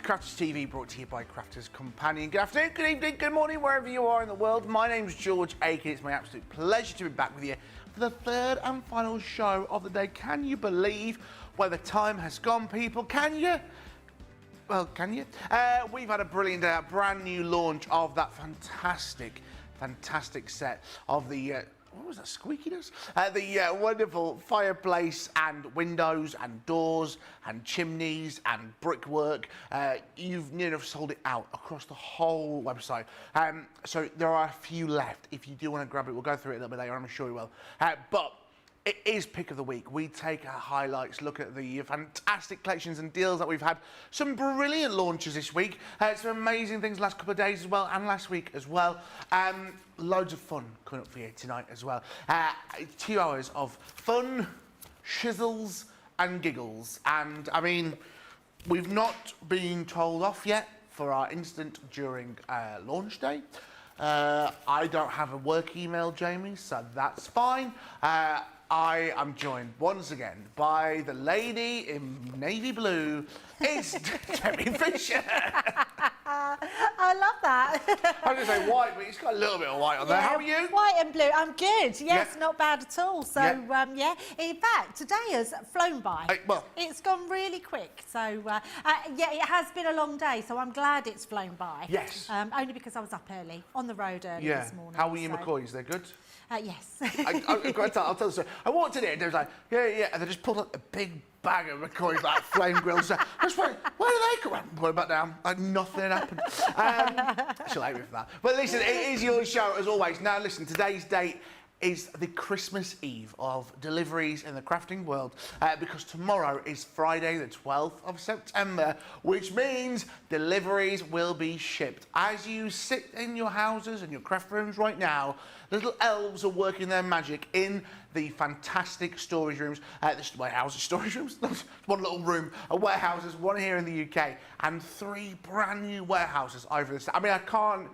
Crafters TV, brought to you by Crafters Companion. Good afternoon, good evening, good morning, wherever you are in the world. My name's George Akid. It's my absolute pleasure to be back with you for the third and final show of the day. Can you believe where the time has gone, people? Can you? Well, can you? We've had a brilliant day, a brand new launch of that fantastic set of the... what was that squeakiness? The wonderful fireplace and windows and doors and chimneys and brickwork. You've near enough sold it out across the whole website. So there are a few left. If you do want to grab it, we'll go through it a little bit later, I'm sure we will. But it is pick of the week. We take our highlights, look at the fantastic collections and deals that we've had. Some brilliant launches this week. Some amazing things last couple of days as well, and last week as well. Loads of fun coming up for you tonight as well. 2 hours of fun, shizzles and giggles. And I mean, we've not been told off yet for our incident during launch day. I don't have a work email, Jamie, so that's fine. I am joined once again by the lady in navy blue. It's Debbie Fisher. I love that. I was going to say white, but it's got a little bit of white on there. How are you? White and blue. I'm good. Yes, Yeah. not bad at all. So, yeah. In fact, today has flown by. Well, it's gone really quick. So, yeah, it has been a long day. So I'm glad it's flown by. Yes. Only because I was up early, on the road early this morning. How were your McCoys? They're good? Yes. I'll tell the story. I walked in here and they was like, yeah, and they just pulled up a big bag of McCoys, like flame grills. I was wondering, where do they come from? Put it back down, like nothing happened. She'll hate me for that. But listen, it is your show as always. Now listen, today's date is the Christmas Eve of deliveries in the crafting world, because tomorrow is Friday the 12th of September, which means deliveries will be shipped. As you sit in your houses and your craft rooms right now, little elves are working their magic in the fantastic storage rooms, warehouses, storage rooms, one little room, warehouses, one here in the UK, and 3 brand new warehouses over the...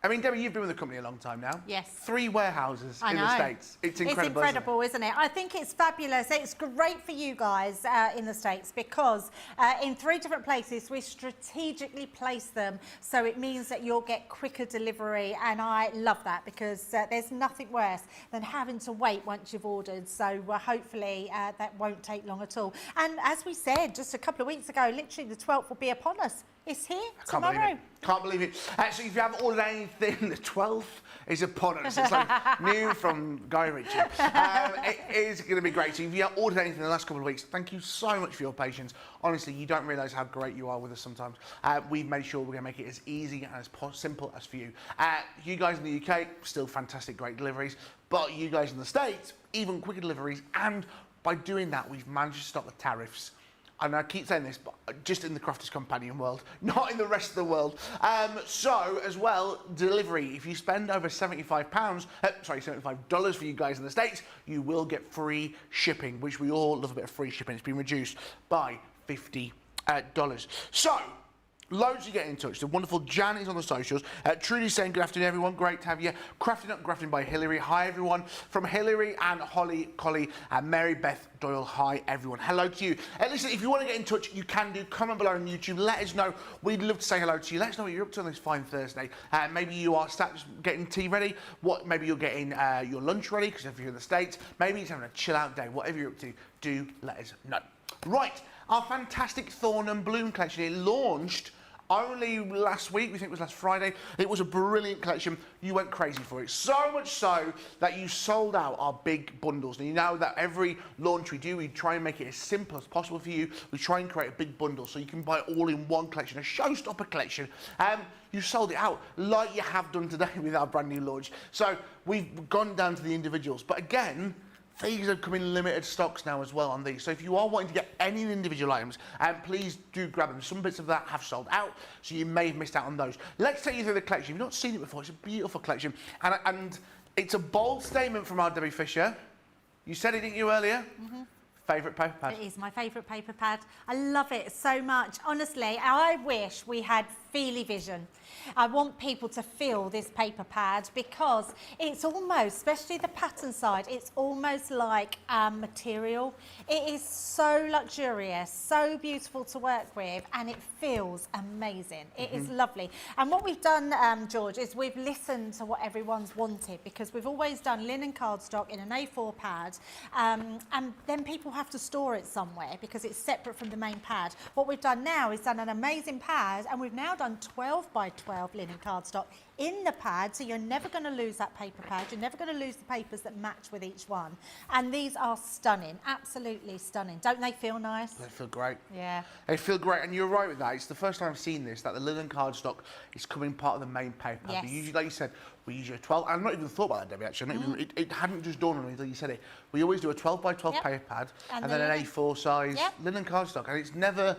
I mean, Debbie, you've been with the company a long time now. Yes. 3 warehouses in the States. It's incredible. It's incredible, isn't it? I think it's fabulous. It's great for you guys in the States because in 3 different places, we strategically place them. So it means that you'll get quicker delivery. And I love that because there's nothing worse than having to wait once you've ordered. So hopefully that won't take long at all. And as we said just a couple of weeks ago, literally the 12th will be upon us. It's here tomorrow. Can't believe it. So if you haven't ordered anything, the 12th is upon us. It's like new from Guy Ritchie. It is going to be great. So if you have ordered anything in the last couple of weeks, thank you so much for your patience. Honestly, you don't realise how great you are with us sometimes. We've made sure we're going to make it as easy and as simple as for you. You guys in the UK, still fantastic, great deliveries. But you guys in the States, even quicker deliveries. And by doing that, we've managed to stop the tariffs. And I keep saying this, but just in the Crafters Companion world, not in the rest of the world. So, as well, delivery. If you spend over $75 for you guys in the States, you will get free shipping, which we all love a bit of free shipping. It's been reduced by $50. So, loads to get in touch. The wonderful Jan is on the socials. Trudy saying good afternoon, everyone. Great to have you. Crafting Up Grafting by Hillary. Hi, everyone. From Hillary and Holly, Collie, and Mary Beth Doyle. Hi, everyone. Hello to you. Listen, if you want to get in touch, you can do. Comment below on YouTube. Let us know. We'd love to say hello to you. Let us know what you're up to on this fine Thursday. Maybe you are just getting tea ready. Maybe you're getting your lunch ready, because if you're in the States, maybe you're having a chill out day. Whatever you're up to, do let us know. Right. Our fantastic Thorn and Bloom collection. It launched only last week. We think it was last Friday. It was a brilliant collection. You went crazy for it. So much so that you sold out our big bundles. And you know that every launch we do, we try and make it as simple as possible for you. We try and create a big bundle so you can buy it all in one collection, a showstopper collection. You sold it out like you have done today with our brand new launch. So we've gone down to the individuals. But again, these have come in limited stocks now as well on these. So if you are wanting to get any individual items, please do grab them. Some bits of that have sold out, so you may have missed out on those. Let's take you through the collection. If you've not seen it before, it's a beautiful collection. And it's a bold statement from our Debbie Fisher. You said it, didn't you, earlier? Favourite paper pad? It is my favourite paper pad. I love it so much. Honestly, I wish we had feely vision. I want people to feel this paper pad because it's almost, especially the pattern side, it's almost like material. It is so luxurious, so beautiful to work with, and it feels amazing. It is lovely. And what we've done, George, is we've listened to what everyone's wanted, because we've always done linen cardstock in an A4 pad, and then people have to store it somewhere because it's separate from the main pad. What we've done now is done an amazing pad, and we've now done 12 by 12 linen cardstock in the pad, so you're never going to lose that paper pad. You're never going to lose the papers that match with each one. And these are stunning, absolutely stunning. Don't they feel nice? They feel great. Yeah. They feel great, and you're right with that. It's the first time I've seen this, that the linen cardstock is coming part of the main paper. Yes. We usually, like you said, we use a 12. I've not even thought about that, Debbie, actually. It hadn't just dawned on me until you said it. We always do a 12 by 12 paper pad, and then an A4 size linen cardstock, and it's never,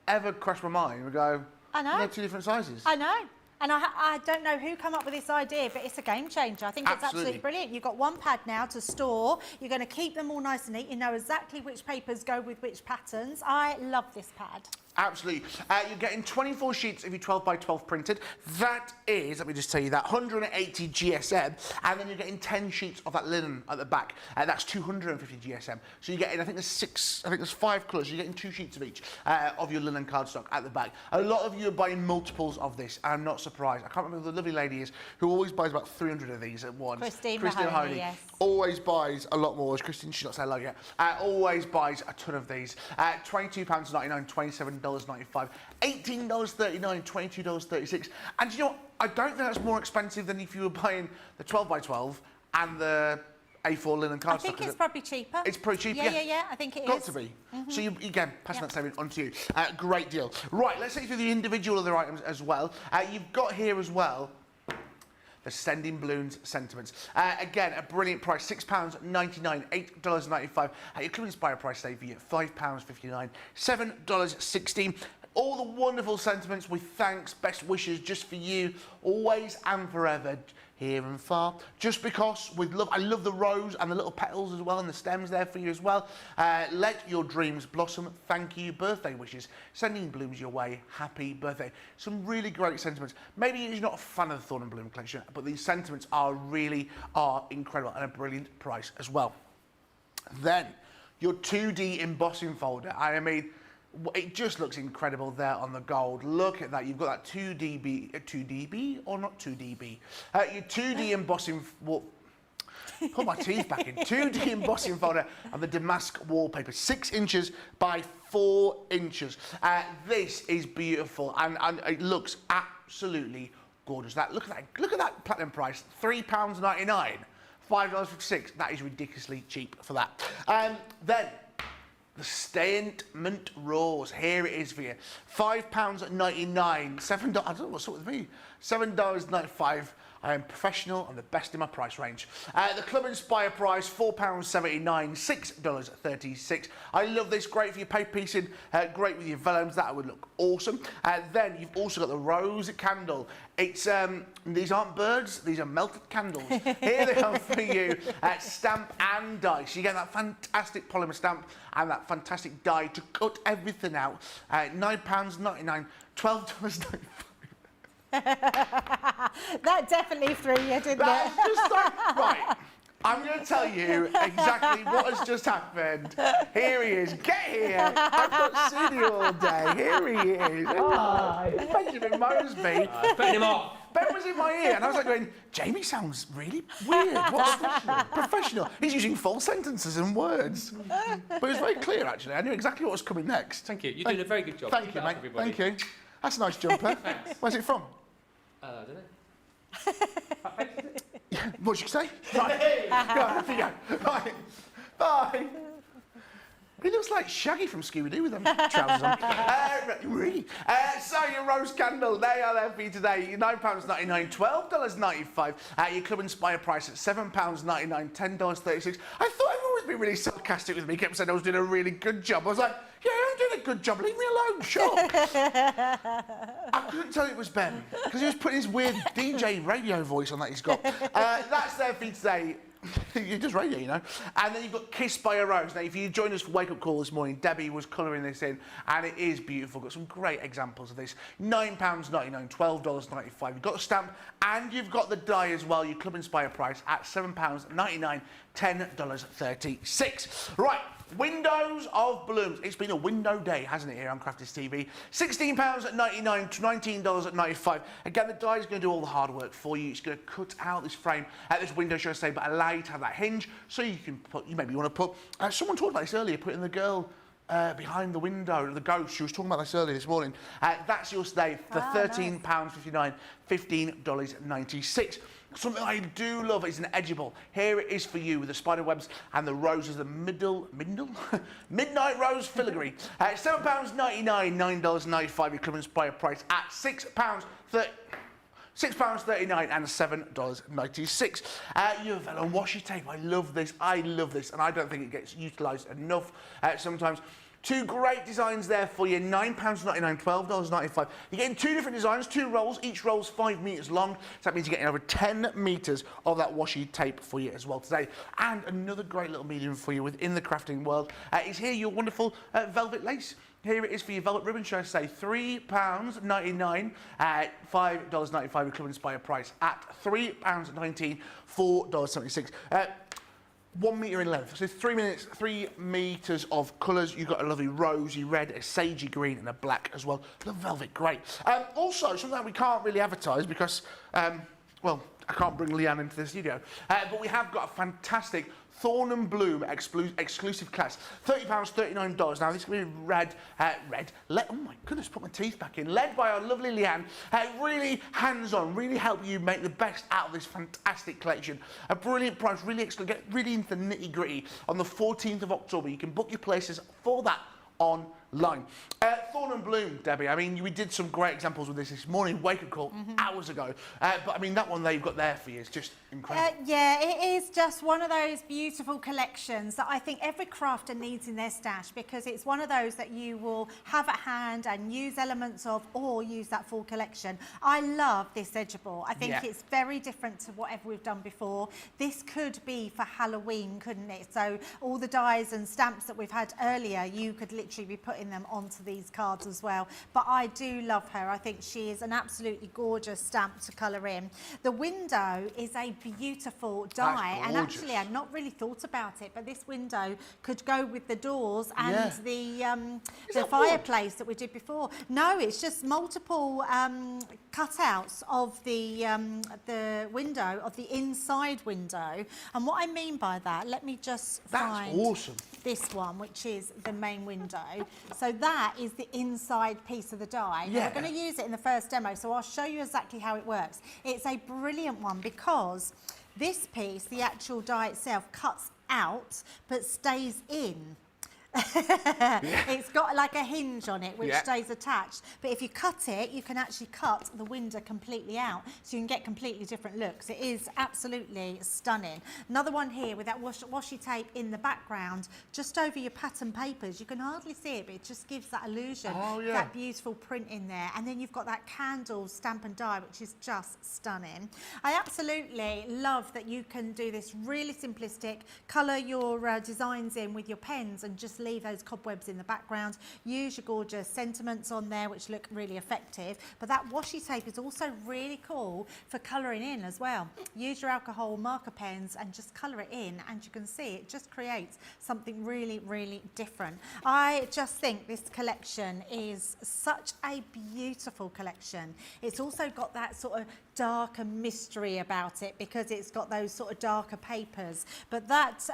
ever crossed my mind. We go, I know. They're two different sizes. I know. And I don't know who come up with this idea, but it's a game changer. I think it's absolutely brilliant. You've got one pad now to store. You're going to keep them all nice and neat. You know exactly which papers go with which patterns. I love this pad. Absolutely. You're getting 24 sheets of your 12 by 12 printed. That is, let me just tell you that, 180 GSM, and then you're getting 10 sheets of that linen at the back. That's 250 GSM. So you're getting, I think there's 5 colours. You're getting 2 sheets of each of your linen cardstock at the back. A lot of you are buying multiples of this. I'm not surprised. I can't remember who the lovely lady is who always buys about 300 of these at once. Christine Mahoney, yes. Always buys a lot more. Christine, she's not saying hello yet. Always buys a ton of these. £22.99, $27.95, $18.39, $22.36. And you know what? I don't think that's more expensive than if you were buying the 12 by 12 and the A4 linen cardstock. I think it's probably cheaper. It's pretty cheap, yeah. I think it is. Got to be. So you, again, passing that saving on to you. Great deal. Right, let's take through the individual other items as well. You've got here as well the Sending Balloons sentiments. Again, a brilliant price, £6.99, $8.95. Your Club Inspire price today for you, £5.59, $7.16. All the wonderful sentiments with thanks, best wishes just for you, always and forever, here and far. Just because, with love, I love the rose and the little petals as well, and the stems there for you as well. Let your dreams blossom. Thank you. Birthday wishes. Sending blooms your way. Happy birthday. Some really great sentiments. Maybe you're not a fan of the Thorn and Bloom collection, but these sentiments are incredible and a brilliant price as well. Then, your 2D embossing folder. I mean, it just looks incredible there on the gold. Look at that. You've got that 2DB, 2DB or not 2DB? Your 2D embossing, put my teeth back in. 2D embossing folder and the damask wallpaper, 6 inches by 4 inches. This is beautiful and it looks absolutely gorgeous. Look at that platinum price, £3.99, $5.56. That is ridiculously cheap for that. Then, the Statement Rose, here it is for you. £5.99, $7, I don't know what's up with me, $7.95. I am professional and the best in my price range. The Club Inspire price, £4.79, $6.36. I love this, great for your paper piecing, great with your vellums, that would look awesome. Then you've also got the rose candle. It's these aren't birds, these are melted candles. Here they are for you, stamp and die. So you get that fantastic polymer stamp and that fantastic die to cut everything out. £9.99, $12.95. That definitely threw you, didn't it? Just like, right, I'm going to tell you exactly what has just happened. Here he is. Get here. I've not seen you all day. Here he is. Oh, Benjamin Mosby. Putting him off. Ben was in my ear, and I was like going, Jamie sounds really weird. What's professional? He's using full sentences and words. But it was very clear, actually. I knew exactly what was coming next. Thank you. You're doing a very good job. Thank you, mate. Thank you. That's a nice jumper. Thanks. Where's it from? I don't know. Yeah, what did you say? Right. Go on, off you go. Right. Bye. He looks like Shaggy from Scooby-Doo with them trousers on. Really? So your rose candle, they are there for you today. £9.99, $12.95. Your Club Inspire price at £7.99, $10.36. I thought everyone was being really sarcastic with me. Kept saying I was doing a really good job. I was like, yeah, I'm doing a good job. Leave me alone, sure. I couldn't tell it was Ben because he was putting his weird DJ radio voice on that he's got. That's there for you today. You're just radio, you know. And then you've got Kissed by a Rose. Now, if you joined us for Wake Up Call this morning, Debbie was colouring this in, and it is beautiful. Got some great examples of this. £9.99, $12.95. You've got the stamp, and you've got the die as well. Your Club Inspire price at £7.99, $10.36. Right. Windows of Blooms. It's been a window day, hasn't it, here on Crafters TV? £16.99 to $19.95. Again, the die is going to do all the hard work for you. It's going to cut out this frame, this window, should I say, but allow you to have that hinge, so you can put, you maybe want to put, someone talked about this earlier, putting the girl behind the window, the ghost. She was talking about this earlier this morning. That's yours today for £13.59, $15.96. Something I do love is an edgeable. Here it is for you with the spider webs and the roses, the midnight rose filigree. £7.99, $9.95. Your Club Inspire price at £6.39 and $7.96. Your vellum washi tape. I love this, and I don't think it gets utilised enough sometimes. Two great designs there for you, £9.99, $12.95. You're getting two different designs, two rolls. Each roll's 5 metres long, so that means you're getting over 10 metres of that washi tape for you as well today. And another great little medium for you within the crafting world is here, your wonderful velvet lace. Here it is for your velvet ribbon, should I say, £3.99, $5.95 with Club Inspire price at £3.19, $4.76. 1 metre in length, so 3 metres of colours. You've got a lovely rosy red, a sagey green and a black as well. The velvet, great. Also, something that we can't really advertise because, well, I can't bring Leanne into the studio, but we have got a fantastic Thorn and Bloom exclusive class, £30.39. Now, this is going to be oh my goodness, put my teeth back in. Led by our lovely Leanne. Really hands-on, really help you make the best out of this fantastic collection. A brilliant price, really excellent. Get really into the nitty-gritty on the 14th of October. You can book your places for that online. Thorn and Bloom, Debbie, I mean, we did some great examples with this morning, Wake Up Call, hours ago. But I mean, that one they've got there for you is just incredible. Yeah, it is just one of those beautiful collections that I think every crafter needs in their stash, because it's one of those that you will have at hand and use elements of, or use that full collection. I love this edgeable. I think it's very different to whatever we've done before. This could be for Halloween, couldn't it? So all the dies and stamps that we've had earlier, you could literally be putting them onto these cards as well. But I do love her. I think she is an absolutely gorgeous stamp to colour in. The window is a beautiful die, and actually I'd not really thought about it, but this window could go with the doors and the fireplace that we did before. No, it's just multiple cutouts of the window, of the inside window. And what I mean by that, let me just find this one, which is the main window. So that is the inside piece of the die. Now, we're going to use it in the first demo, so I'll show you exactly how it works. It's a brilliant one because this piece, the actual die itself, cuts out but stays in. It's got like a hinge on it which stays attached, but if you cut it, you can actually cut the window completely out, so you can get completely different looks. It is absolutely stunning. Another one here with that washi tape in the background, just over your pattern papers. You can hardly see it, but it just gives that illusion, that beautiful print in there. And then you've got that candle stamp and die, which is just stunning. I absolutely love that you can do this really simplistic, colour your designs in with your pens and just leave those cobwebs in the background. Use your gorgeous sentiments on there, which look really effective. But that washi tape is also really cool for colouring in as well. Use your alcohol marker pens and just colour it in, and you can see it just creates something really, really different. I just think this collection is such a beautiful collection. It's also got that sort of darker mystery about it because it's got those sort of darker papers. But that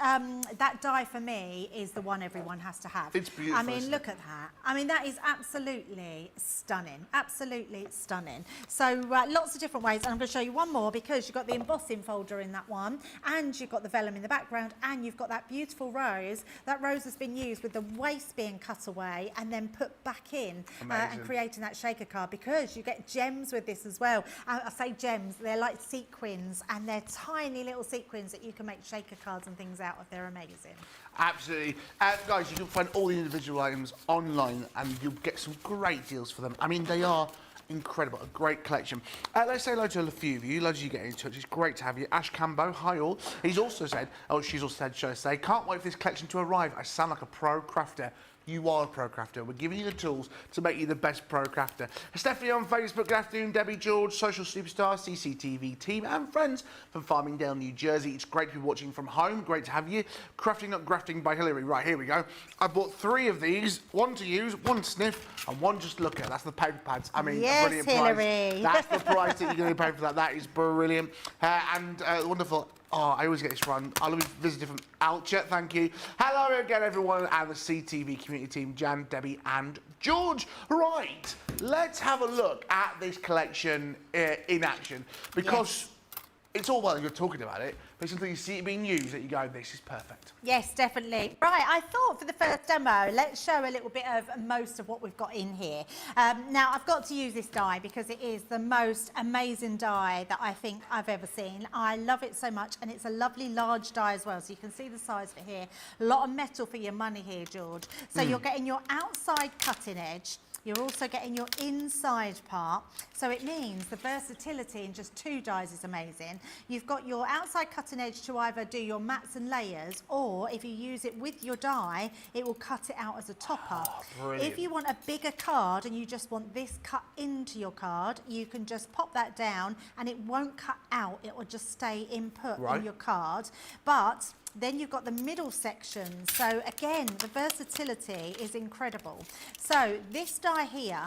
that die for me is the one everyone has to have. It's beautiful. I mean, look at that. I mean, that is absolutely stunning. Absolutely stunning. So lots of different ways, and I'm going to show you one more because you've got the embossing folder in that one, and you've got the vellum in the background, and you've got that beautiful rose. That rose has been used with the waist being cut away and then put back in and creating that shaker card, because you get gems with this as well. I say gems, they're like sequins, and they're tiny little sequins that you can make shaker cards and things out of. They're amazing. Absolutely. Guys, you can find all the individual items online and you'll get some great deals for them. I mean, they are incredible, a great collection. Let's say hello to a few of you. Loads of you getting in touch. It's great to have you. Ash Cambo, hi all. He's also said, she's also said, should I say, can't wait for this collection to arrive. I sound like a pro crafter. You are a pro crafter. We're giving you the tools to make you the best pro crafter. Stephanie on Facebook, good afternoon. Debbie George, social superstar, CCTV team, and friends from Farmingdale, New Jersey. It's great to be watching from home. Great to have you. Crafting Not Grafting by Hillary. Right, here we go. I bought 3 of these. 1 to use, 1 to sniff, and 1 just to look at. That's the paper pads. I mean, yes, a brilliant Hillary. price. That's the price that you're going to pay for that. That is brilliant. And wonderful. Oh, I always get this wrong. I love visiting from Alcher, thank you. Hello again, everyone, and the CTV community team, Jan, Debbie, and George. Right, let's have a look at this collection in action, because it's all well and good talking about it, but it's until you see it being used that you go, this is perfect. Yes, definitely. Right, I thought for the first demo, let's show a little bit of most of what we've got in here. Now, I've got to use this die because it is the most amazing die that I think I've ever seen. I love it so much, and it's a lovely large die as well, so you can see the size of it here. A lot of metal for your money here, George. So you're getting your outside cutting edge. You're also getting your inside part, so it means the versatility in just 2 dies is amazing. You've got your outside cutting edge to either do your mats and layers, or if you use it with your die, it will cut it out as a topper. If you want a bigger card and you just want this cut into your card, you can just pop that down and it won't cut out, it will just stay input in your card. But then you've got the middle section. So again, the versatility is incredible. So this die here,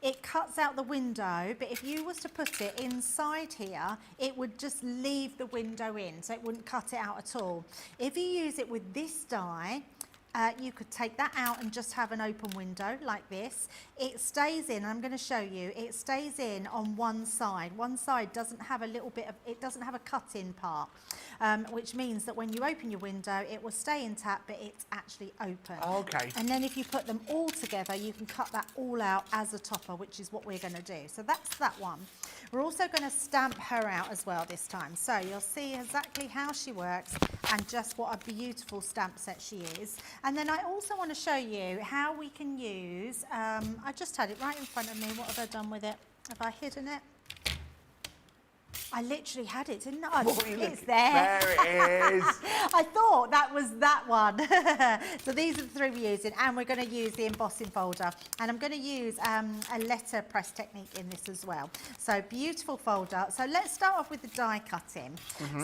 it cuts out the window, but if you was to put it inside here, it would just leave the window in, so it wouldn't cut it out at all. If you use it with this die, you could take that out and just have an open window like this. It stays in, I'm going to show you, it stays in on one side. One side doesn't have a little bit of, it doesn't have a cut-in part, which means that when you open your window, it will stay intact, but it's actually open. Okay. And then if you put them all together, you can cut that all out as a topper, which is what we're going to do. So that's that one. We're also going to stamp her out as well this time. So you'll see exactly how she works and just what a beautiful stamp set she is. And then I also want to show you how we can use, I just had it right in front of me. What have I done with it? Have I hidden it? I literally had it, didn't I? It's there. There it is. I thought that was that one. So these are the 3 we're using, and we're going to use the embossing folder. And I'm going to use a letterpress technique in this as well. So beautiful folder. So let's start off with the die cutting.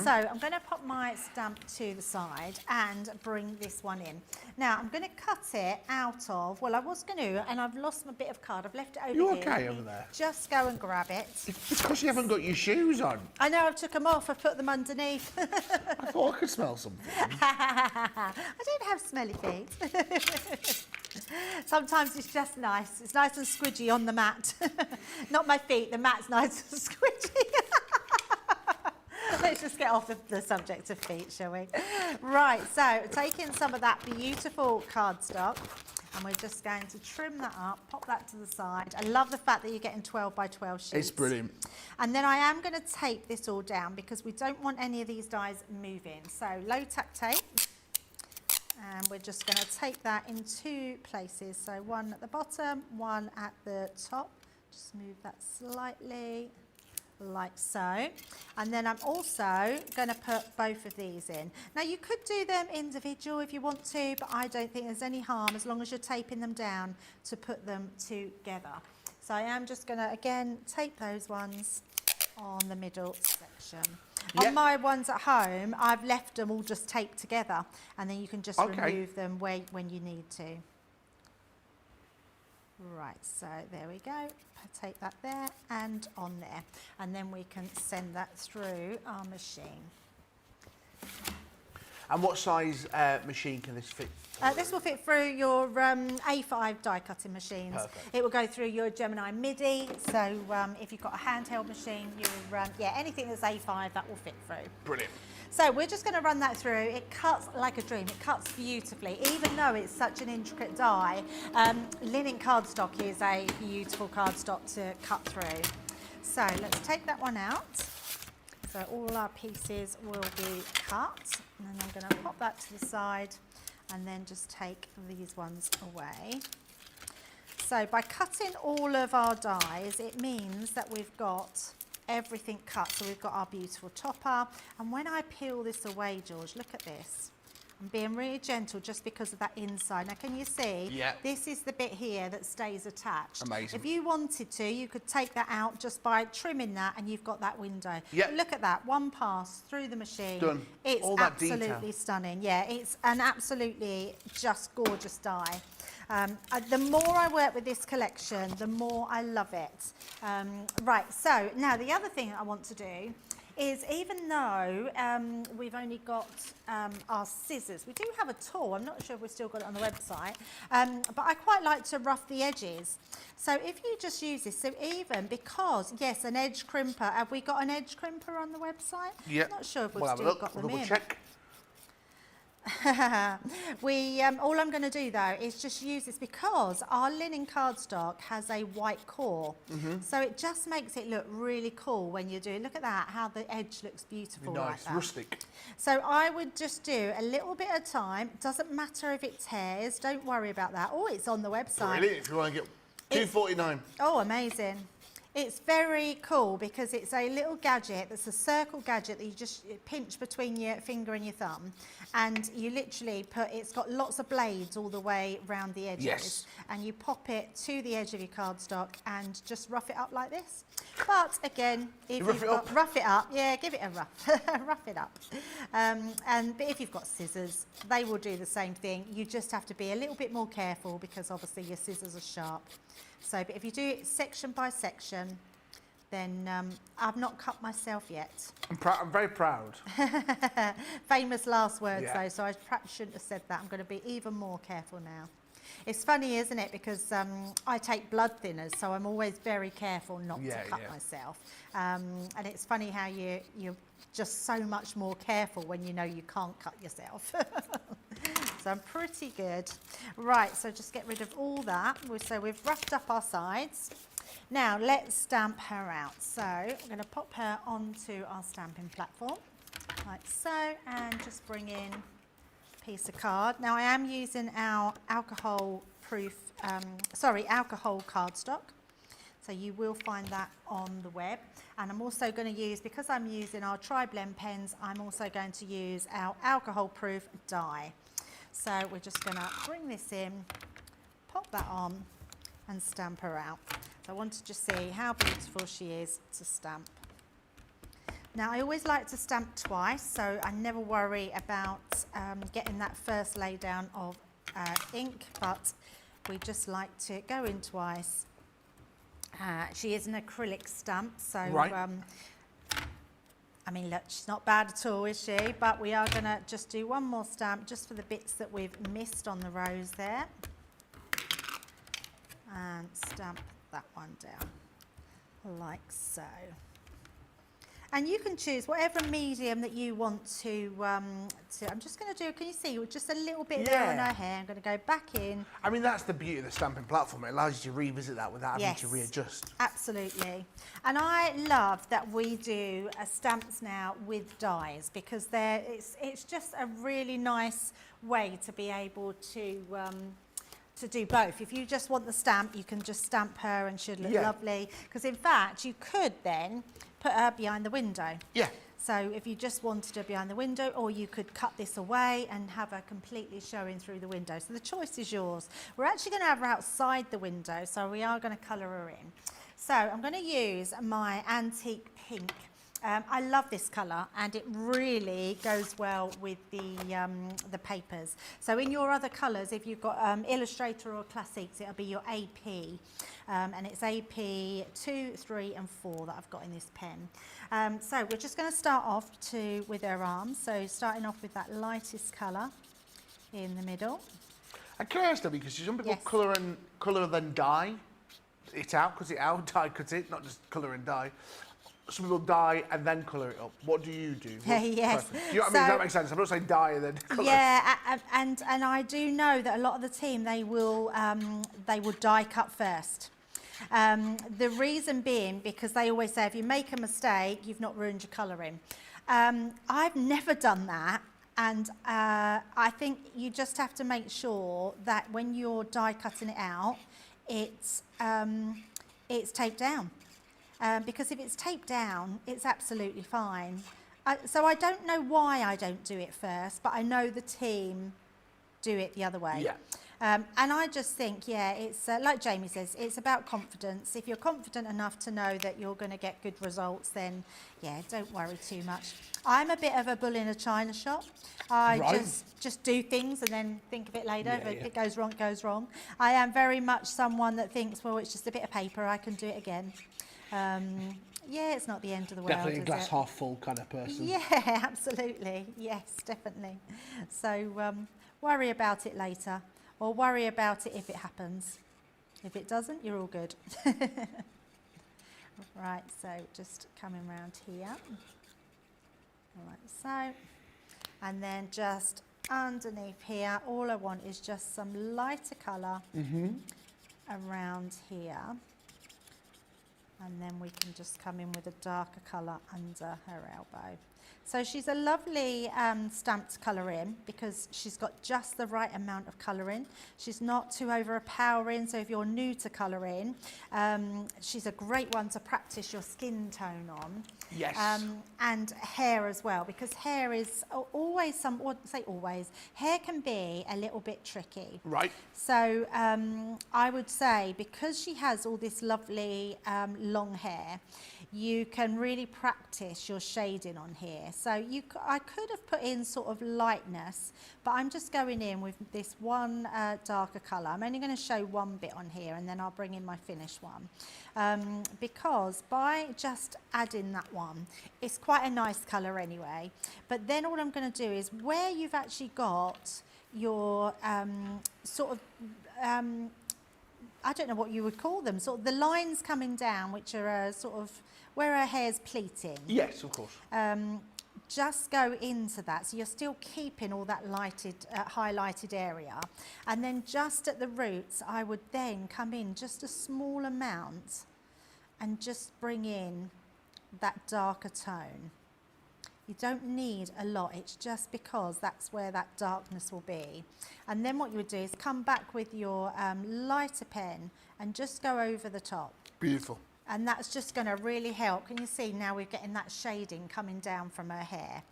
So I'm going to pop my stamp to the side and bring this one in. Now I'm going to cut it out of, well, I was going to, and I've lost my bit of card. I've left it over You here. okay over there? Just go and grab it. It's because you haven't got your shoes on. I know, I took them off, I put them underneath. I thought I could smell something. I don't have smelly feet. Sometimes it's just nice. It's nice and squidgy on the mat. Not my feet, the mat's nice and squidgy. Let's just get off the subject of feet, shall we? Right, so taking some of that beautiful cardstock, and we're just going to trim that up, pop that to the side. I love the fact that you're getting 12 by 12 sheets. It's brilliant. And then I am going to tape this all down because we don't want any of these dies moving. So low tack tape, and we're just going to tape that in 2 places. So one at the bottom, one at the top. Just move that slightly, like so. And then I'm also going to put both of these in. Now you could do them individual if you want to, but I don't think there's any harm as long as you're taping them down to put them together. So I am just going to again tape those ones on the middle section. On my ones at home, I've left them all just taped together, and then you can just remove them when you need to. Right, so there we go. Take that there and on there, and then we can send that through our machine. And what size machine can this fit? This will fit through your A5 die cutting machines. Perfect. It will go through your Gemini MIDI, so if you've got a handheld machine, yeah, anything that's A5 that will fit through. Brilliant. So we're just going to run that through. It cuts like a dream. It cuts beautifully, even though it's such an intricate die. Linen cardstock is a beautiful cardstock to cut through. So let's take that one out. So all our pieces will be cut. And then I'm going to pop that to the side and then just take these ones away. So by cutting all of our dies, it means that we've got everything cut. So we've got our beautiful topper. And when I peel this away, George, look at this. I'm being really gentle just because of that inside. Now, can you see? Yeah. This is the bit here that stays attached. Amazing. If you wanted to, you could take that out just by trimming that and you've got that window. Yeah. But look at that, one pass through the machine. Done. It's All that absolutely detail. stunning. Yeah, it's an absolutely just gorgeous die. The more I work with this collection, the more I love it. Right, so now the other thing I want to do is, even though we've only got our scissors, we do have a tool. I'm not sure if we've still got it on the website, but I quite like to rough the edges. So if you just use this, so even because, yes, an edge crimper, have we got an edge crimper on the website? Yeah. I'm not sure if we've We'll have a still look. got them We'll double in. check. All I'm going to do though is just use this because our linen cardstock has a white core, so it just makes it look really cool when you do it. Look at that, how the edge looks beautiful like Nice, that. rustic. So I would just do a little bit at a time. Doesn't matter if it tears, don't worry about that. Oh, it's on the website. Brilliant, if you want to get $2.49. Oh, amazing. It's very cool because it's a little gadget that's a circle gadget that you just pinch between your finger and your thumb, and you literally put, it's got lots of blades all the way around the edges. Yes. And you pop it to the edge of your cardstock and just rough it up like this. But again, if rough it up? rough it up, yeah, give it a rough, rough it up. But if you've got scissors, they will do the same thing. You just have to be a little bit more careful because obviously your scissors are sharp. So, but if you do it section by section, then I've not cut myself yet. I'm very proud. Famous last words Yeah. though, so I perhaps shouldn't have said that. I'm going to be even more careful now. It's funny, isn't it? Because I take blood thinners, so I'm always very careful not to cut myself. And it's funny how you're just so much more careful when you know you can't cut yourself. So I'm pretty good. Right, so just get rid of all that. So we've roughed up our sides. Now let's stamp her out. So I'm going to pop her onto our stamping platform, like so, and just bring in a piece of card. Now I am using our alcohol cardstock. So you will find that on the web. And I'm also going to use, because I'm using our tri-blend pens, I'm also going to use our alcohol-proof die. So we're just going to bring this in, pop that on, and stamp her out. So I want to just see how beautiful she is to stamp. Now I always like to stamp twice, so I never worry about getting that first lay down of ink, but we just like to go in twice. She is an acrylic stamp, so right. I mean, look, she's not bad at all, is she? But we are going to just do one more stamp just for the bits that we've missed on the rows there. And stamp that one down, like so. And you can choose whatever medium that you want to I'm just going to do, can you see, just a little bit there on her hair. I'm going to go back in. I mean, that's the beauty of the stamping platform. It allows you to revisit that without having to readjust. Absolutely. And I love that we do stamps now with dies, because it's just a really nice way to be able to do both. If you just want the stamp, you can just stamp her and she'll look lovely. Because in fact, you could then put her behind the window. Yeah. So if you just wanted her behind the window, or you could cut this away and have her completely showing through the window. So the choice is yours. We're actually going to have her outside the window, so we are going to colour her in. So I'm going to use my antique pink. I love this colour, and it really goes well with the papers. So in your other colours, if you've got Illustrator or Classics, it'll be your AP. And it's AP 2, 3 and 4 that I've got in this pen. So we're just going to start off with her arms. So starting off with that lightest colour in the middle. And can I ask, because some people colour then dye it out, cut it out, die cut it, not just colour and dye. Some people dye and then colour it up. What do you do? Yes. Do you know what I mean? That makes sense. I'm not saying dye and then colour. Yeah, and I do know that a lot of the team, they will die cut first. The reason being, because they always say if you make a mistake, you've not ruined your colouring. I've never done that, and I think you just have to make sure that when you're die cutting it out, it's taped down. Because if it's taped down, it's absolutely fine. So I don't know why I don't do it first, but I know the team do it the other way. Yeah. And I just think, yeah, it's like Jamie says, it's about confidence. If you're confident enough to know that you're going to get good results, then yeah, don't worry too much. I'm a bit of a bull in a china shop. I Right. just do things and then think of it later. Yeah, If yeah. it goes wrong, it goes wrong. I am very much someone that thinks, well, it's just a bit of paper, I can do it again. Yeah, it's not the end of the world, Definitely a is glass it? half full kind of person. Yeah, absolutely. Yes, definitely. So worry about it later, or worry about it if it happens. If it doesn't, you're all good. Right, so just coming round here. Like so. And then just underneath here, all I want is just some lighter colour around here. And then we can just come in with a darker colour under her elbow. So she's a lovely stamped colour in because she's got just the right amount of colour in. She's not too overpowering, so if you're new to colouring, she's a great one to practice your skin tone on. Yes. And hair as well, because hair is always or say always, hair can be a little bit tricky. Right. So I would say because she has all this lovely long hair, you can really practice your shading on here. So I could have put in sort of lightness, but I'm just going in with this one darker colour. I'm only going to show one bit on here and then I'll bring in my finished one. Because by just adding that one, it's quite a nice colour anyway. But then all I'm going to do is where you've actually got your sort of I don't know what you would call them, sort of the lines coming down, which are sort of where her hair's pleating. Yes, of course. Just go into that, so you're still keeping all that lighted, highlighted area. And then just at the roots, I would then come in just a small amount and just bring in that darker tone. You don't need a lot, it's just because that's where that darkness will be. And then what you would do is come back with your lighter pen and just go over the top. Beautiful. And that's just going to really help. Can you see now we're getting that shading coming down from her hair?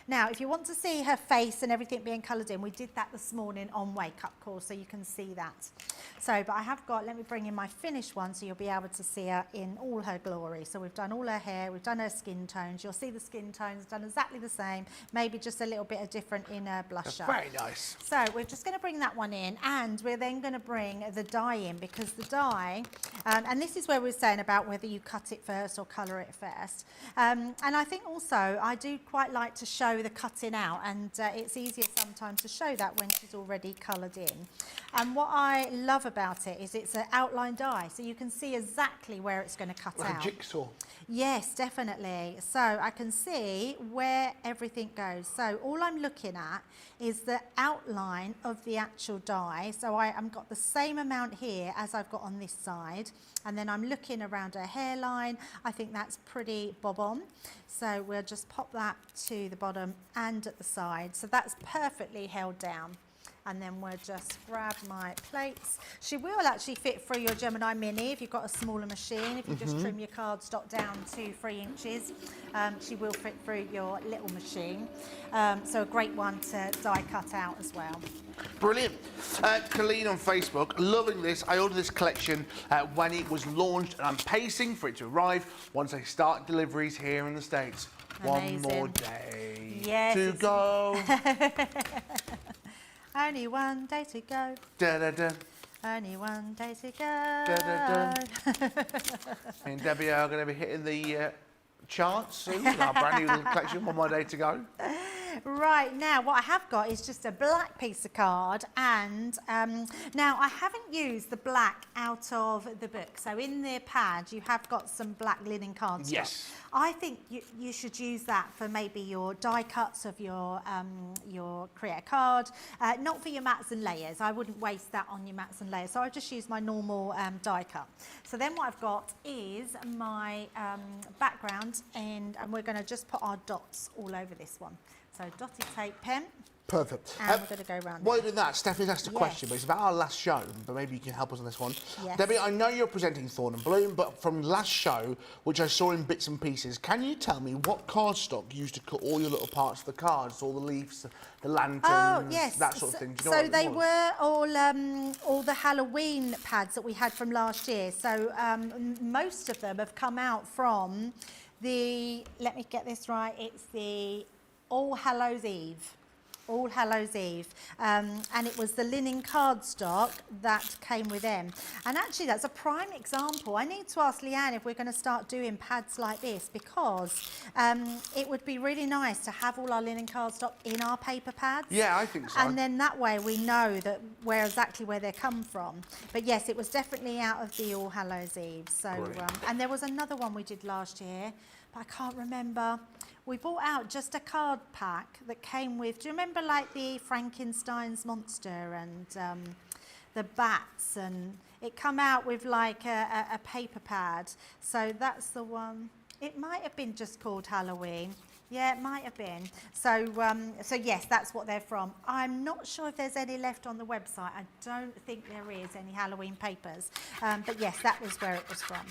Now, if you want to see her face and everything being coloured in, we did that this morning on Wake Up Call, so you can see that. So, but I have got, let me bring in my finished one so you'll be able to see her in all her glory. So we've done all her hair, we've done her skin tones. You'll see the skin tones done exactly the same, maybe just a little bit of different in her blusher. Very nice. So we're just going to bring that one in, and we're then going to bring the dye in, because the dye, and this is where we're saying about whether you cut it first or colour it first. And I think also I do quite like to show the cutting out, and it's easier sometimes to show that when she's already coloured in. And what I love about it is it's an outline dye, so you can see exactly where it's going to cut Like out. a jigsaw. Yes, definitely. So I can see where everything goes. So all I'm looking at is the outline of the actual dye. So I've got the same amount here as I've got on this side. And then I'm looking around her hairline. I think that's pretty bob on. So we'll just pop that to the bottom and at the side. So that's perfectly held down. And then we'll just grab my plates. She will actually fit through your Gemini Mini if you've got a smaller machine. If you just trim your cardstock down to 3 inches, she will fit through your little machine. So a great one to die cut out as well. Brilliant. Colleen on Facebook, loving this. I ordered this collection when it was launched, and I'm pacing for it to arrive once I start deliveries here in the States. Amazing. One more day Yes, to go. Only one day to go. Da, da, da. Only one day to go. Da, da, da. Me and Debbie are going to be hitting the charts soon. Our brand new little collection, one more day to go. Right, now what I have got is just a black piece of card, and now I haven't used the black out of the book. So in the pad you have got some black linen cardstock. Yes. I think you should use that for maybe your die cuts of your Create a Card, not for your mats and layers. I wouldn't waste that on your mats and layers. So I just use my normal die cut. So then what I've got is my background, and we're going to just put our dots all over this one. So dotted tape pen. Perfect. And we're going to go round While it. you're doing that, Stephanie's asked a question, but it's about our last show, but maybe you can help us on this one. Yes. Debbie, I know you're presenting Thorn and Bloom, but from last show, which I saw in bits and pieces, can you tell me what cardstock you used to cut all your little parts of the cards, all the leaves, the lanterns, that sort of thing? Do you know So what they it was? were all the Halloween pads that we had from last year. So most of them have come out from the, let me get this right, it's the All Hallows Eve. All Hallows Eve, and it was the linen cardstock that came with them. And actually that's a prime example. I need to ask Leanne if we're going to start doing pads like this, because it would be really nice to have all our linen cardstock in our paper pads. Yeah, I think so. And then that way we know that exactly where they come from. But yes, it was definitely out of the All Hallows Eve. So and there was another one we did last year, but I can't remember. We bought out just a card pack that came with, do you remember like the Frankenstein's monster and the bats, and it come out with like a paper pad. So that's the one. It might have been just called Halloween. Yeah, it might have been. So, so yes, that's what they're from. I'm not sure if there's any left on the website. I don't think there is any Halloween papers. But yes, that was where it was from.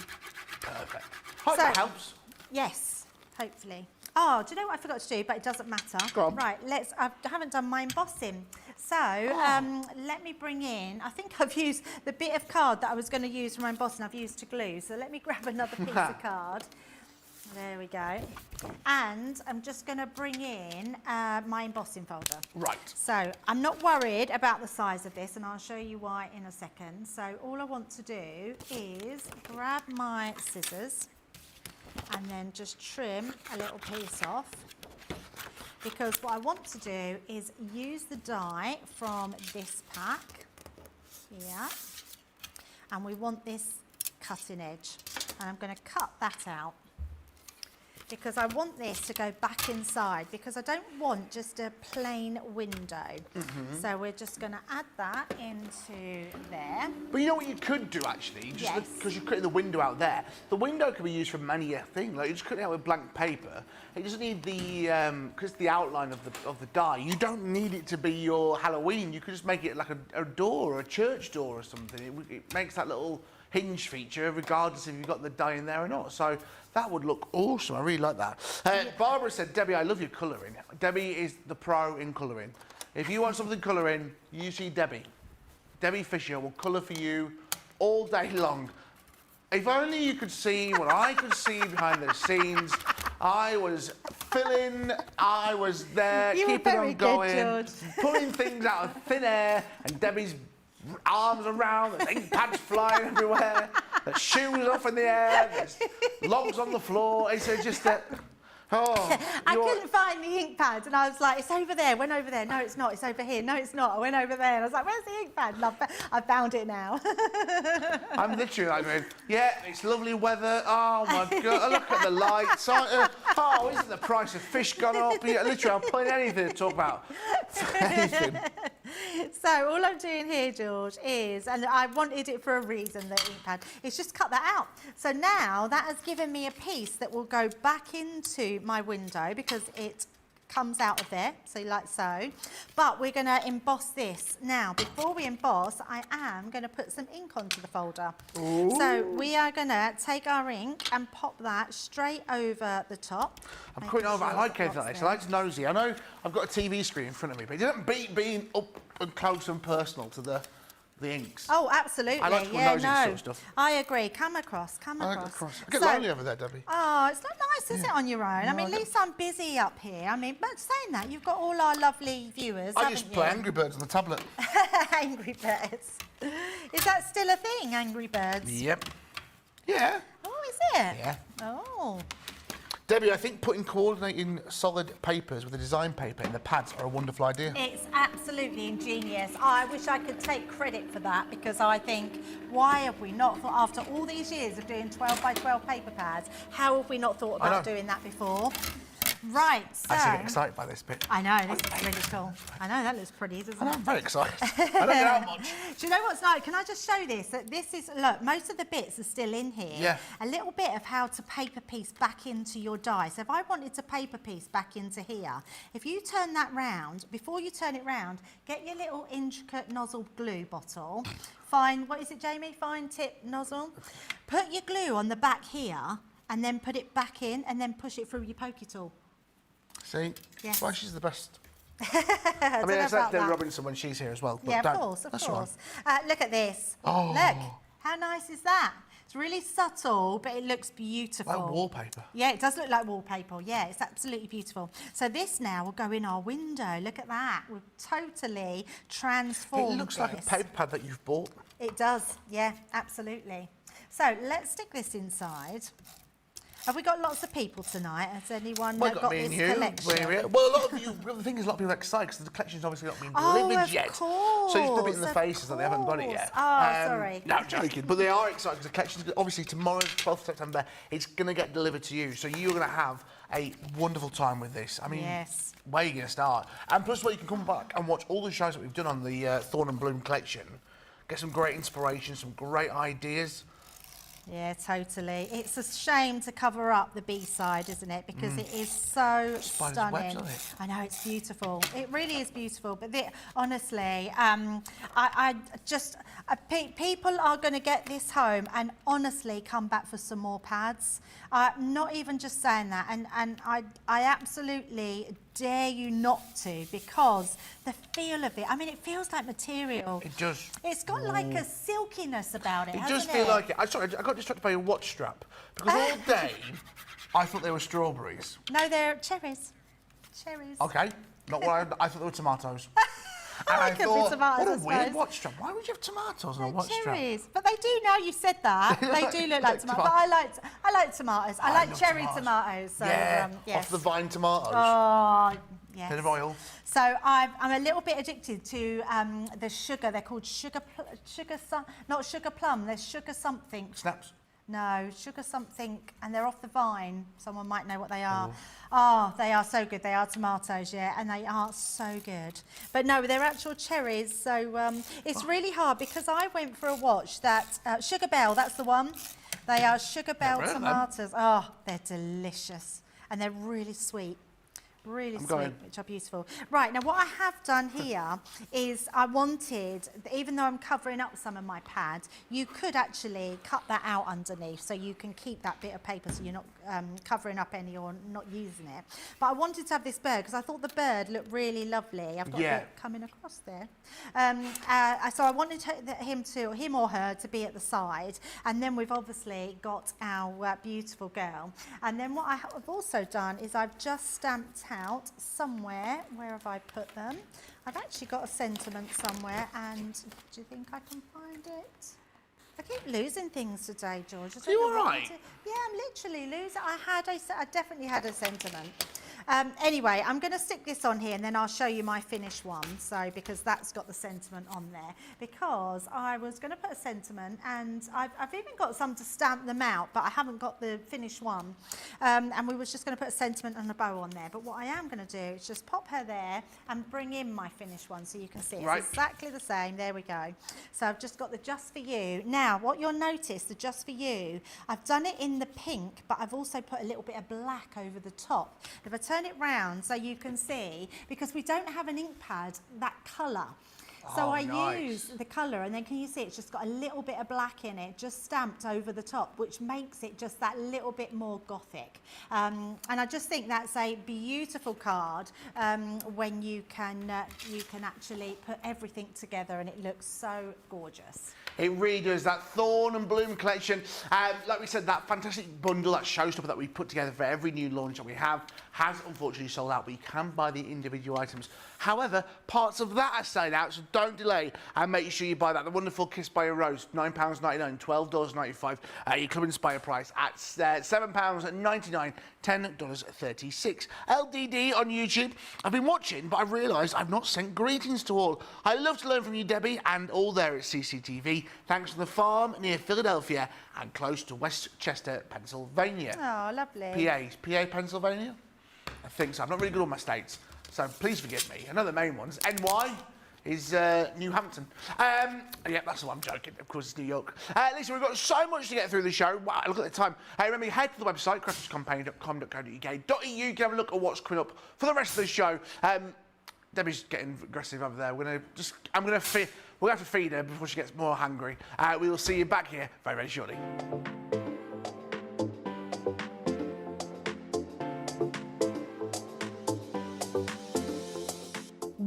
Perfect. Hope So- that helps. Yes, hopefully. Oh, do you know what I forgot to do? But it doesn't matter. Go on. Right, I haven't done my embossing. So let me bring in, I think I've used the bit of card that I was going to use for my embossing, I've used to glue. So let me grab another piece of card. There we go. And I'm just going to bring in my embossing folder. Right. So I'm not worried about the size of this, and I'll show you why in a second. So all I want to do is grab my scissors and then just trim a little piece off, because what I want to do is use the die from this pack here, and we want this cutting edge, and I'm going to cut that out because I want this to go back inside, because I don't want just a plain window. So we're just going to add that into there. But you know what you could do actually, just Yes. because you're cutting the window out there. The window can be used for many a thing. Like you just cut it out with blank paper. It doesn't need the because the outline of the die. You don't need it to be your Halloween. You could just make it like a door or a church door or something. It makes that little hinge feature regardless if you've got the die in there or not. So that would look awesome. I really like that. Barbara said, Debbie, I love your colouring. Debbie is the pro in colouring. If you want something colouring, you see Debbie. Debbie Fisher will colour for you all day long. If only you could see what I could see behind the scenes. I was filling, I was there, You were keeping very on good, going, George. pulling things out of thin air, and Debbie's arms around, there's ink pads flying everywhere, there's shoes off in the air, there's logs on the floor. It's just that, I couldn't find the ink pad, and I was like, it's over there. Went over there. No, it's not. It's over here. No, it's not. I went over there, and I was like, where's the ink pad? And I found it now. I'm literally like, yeah, it's lovely weather. Oh my God, look at the lights. Oh, isn't the price of fish gone up? Yeah, literally, I'm putting anything to talk about. Anything. So all I'm doing here, George, is, and I wanted it for a reason, the ink pad, is just cut that out. So now that has given me a piece that will go back into my window, because it comes out of there, so like so. But we're going to emboss this. Now, before we emboss, I am going to put some ink onto the folder. Ooh. So we are going to take our ink and pop that straight over the top. I'm quite over. I like anything like this. I like nosy. I know I've got a TV screen in front of me, but it doesn't beat being up and close and personal to the inks. Oh, absolutely. I like to yeah, nosy sort of stuff. I agree. Come across. I like the cross. I get So- lonely over there, Debbie. Oh, it's not nice, is it, on your own? I mean, at least I'm busy up here. I mean, but saying that, you've got all our lovely viewers, I haven't just you? play Angry Birds on the tablet. Angry Birds. Is that still a thing, Angry Birds? Yep. Yeah. Oh, is it? Yeah. Oh. Debbie, I think putting coordinating solid papers with a design paper in the pads are a wonderful idea. It's absolutely ingenious. I wish I could take credit for that, because I think, why have we not thought, after all these years of doing 12 by 12 paper pads, how have we not thought about doing that before? Right, so... I actually get excited by this bit. I know, this is really cool. I know, that looks pretty, doesn't I know, it? I'm very excited. I don't get out much. Do you know what's like? Can I just show this? That this is, look, most of the bits are still in here. Yeah. A little bit of how to paper piece back into your die. So if I wanted to paper piece back into here, if you turn that round, before you turn it round, get your little intricate nozzle glue bottle. Find, what is it, Jamie? Fine tip nozzle. Put your glue on the back here and then put it back in and then push it through your pokey tool. See? Yes. Why she's the best. I mean, it's like Debbie Robinson when she's here as well. But yeah, of course, of course. Look at this. Oh. Look, how nice is that? It's really subtle, but it looks beautiful. Like wallpaper. Yeah, it does look like wallpaper. Yeah, it's absolutely beautiful. So this now will go in our window. Look at that. We've totally transformed It looks like a paper pad that you've bought. It does, yeah, absolutely. So let's stick this inside. Have we got lots of people tonight? Has anyone got me this and you. collection? Well, a lot of you, the thing is, a lot of people are excited because the collection's obviously not been delivered yet. Course, so you put it in the faces that they haven't got it yet. Oh, sorry. No, I'm joking. But they are excited because the collection's, obviously tomorrow, 12th September, it's going to get delivered to you. So you're going to have a wonderful time with this. I mean, yes. Where are you going to start? And plus, you can come back and watch all the shows that we've done on the Thorn and Bloom collection. Get some great inspiration, some great ideas. Yeah, totally. It's a shame to cover up the B-side, isn't it? Because it is so Spider's stunning. webs, isn't it? I know, it's beautiful. It really is beautiful. But honestly, people are going to get this home and honestly come back for some more pads. Not even just saying that. And I absolutely dare you not to, because the feel of it, I mean, it feels like material. It does. It's got like a silkiness about it, It hasn't does feel like it. I got distracted by your watch strap because all day I thought they were strawberries. No, they're cherries. Cherries. Okay, not what I thought they were tomatoes. And It could be tomatoes, what I a weird suppose. watch strap. Why would you have tomatoes on a watch strap? Cherries, but they do now you've said that. They do look like tomatoes. But I like tomatoes. I like love cherry tomatoes. tomatoes. So, Yeah, yes. off the vine tomatoes. Oh, yes. Bit of oil. So I'm a little bit addicted to the sugar. They're called not sugar plum. They're sugar something. Snaps. No, sugar something, and they're off the vine. Someone might know what they are. Oh, they are so good. They are tomatoes, yeah, and they are so good. But no, they're actual cherries, so it's really hard because I went for a watch that, Sugar Bell, that's the one. They are Sugar Bell Never heard of them. tomatoes. Oh, they're delicious, and they're really sweet. Really sweet, going. which are beautiful. Right, now what I have done here is I wanted, even though I'm covering up some of my pads, you could actually cut that out underneath so you can keep that bit of paper so you're not covering up any or not using it. But I wanted to have this bird because I thought the bird looked really lovely. I've got a bit coming across there. So I wanted him or her to be at the side, and then we've obviously got our beautiful girl. And then what I have also done is I've just stamped out somewhere. Where have I put them? I've actually got a sentiment somewhere, and do you think I can find it? I keep losing things today, George. Are you all right? Yeah, I'm literally losing. I definitely had a sentiment. Anyway, I'm going to stick this on here and then I'll show you my finished one. So, because that's got the sentiment on there. Because I was going to put a sentiment, and I've even got some to stamp them out, but I haven't got the finished one. And we was just going to put a sentiment and a bow on there. But what I am going to do is just pop her there and bring in my finished one so you can see. It's exactly the same. There we go. So I've just got the Just For You. Now, what you'll notice, the Just For You, I've done it in the pink, but I've also put a little bit of black over the top. If I turn it round so you can see, because we don't have an ink pad that colour. So I use the colour, and then can you see it's just got a little bit of black in it, just stamped over the top, which makes it just that little bit more gothic. And I just think that's a beautiful card when you can actually put everything together, and it looks so gorgeous. It really does. That Thorn and Bloom collection, like we said, that fantastic bundle, that showstopper that we put together for every new launch that we have, has unfortunately sold out, but you can buy the individual items. However, parts of that are selling out, so don't delay and make sure you buy that. The wonderful Kiss by a Rose, £9.99, $12.95. Your Club Inspire price at £7.99, $10.36. LDD on YouTube. I've been watching, but I've realised I've not sent greetings to all. I love to learn from you, Debbie, and all there at CCTV. Thanks from the farm near Philadelphia and close to Westchester, Pennsylvania. Oh, lovely. PA, Pennsylvania? I think so. I'm not really good on my states, so please forgive me. I know the main ones. NY is New Hampton. Yeah, that's the one. I'm joking. Of course, it's New York. Listen, we've got so much to get through the show. Wow, look at the time. Hey, remember, head to the website, crafterscompanion.com.co.uk. .eu, can have a look at what's coming up for the rest of the show. Debbie's getting aggressive over there. We're going to have to feed her before she gets more hungry. We will see you back here very, very shortly.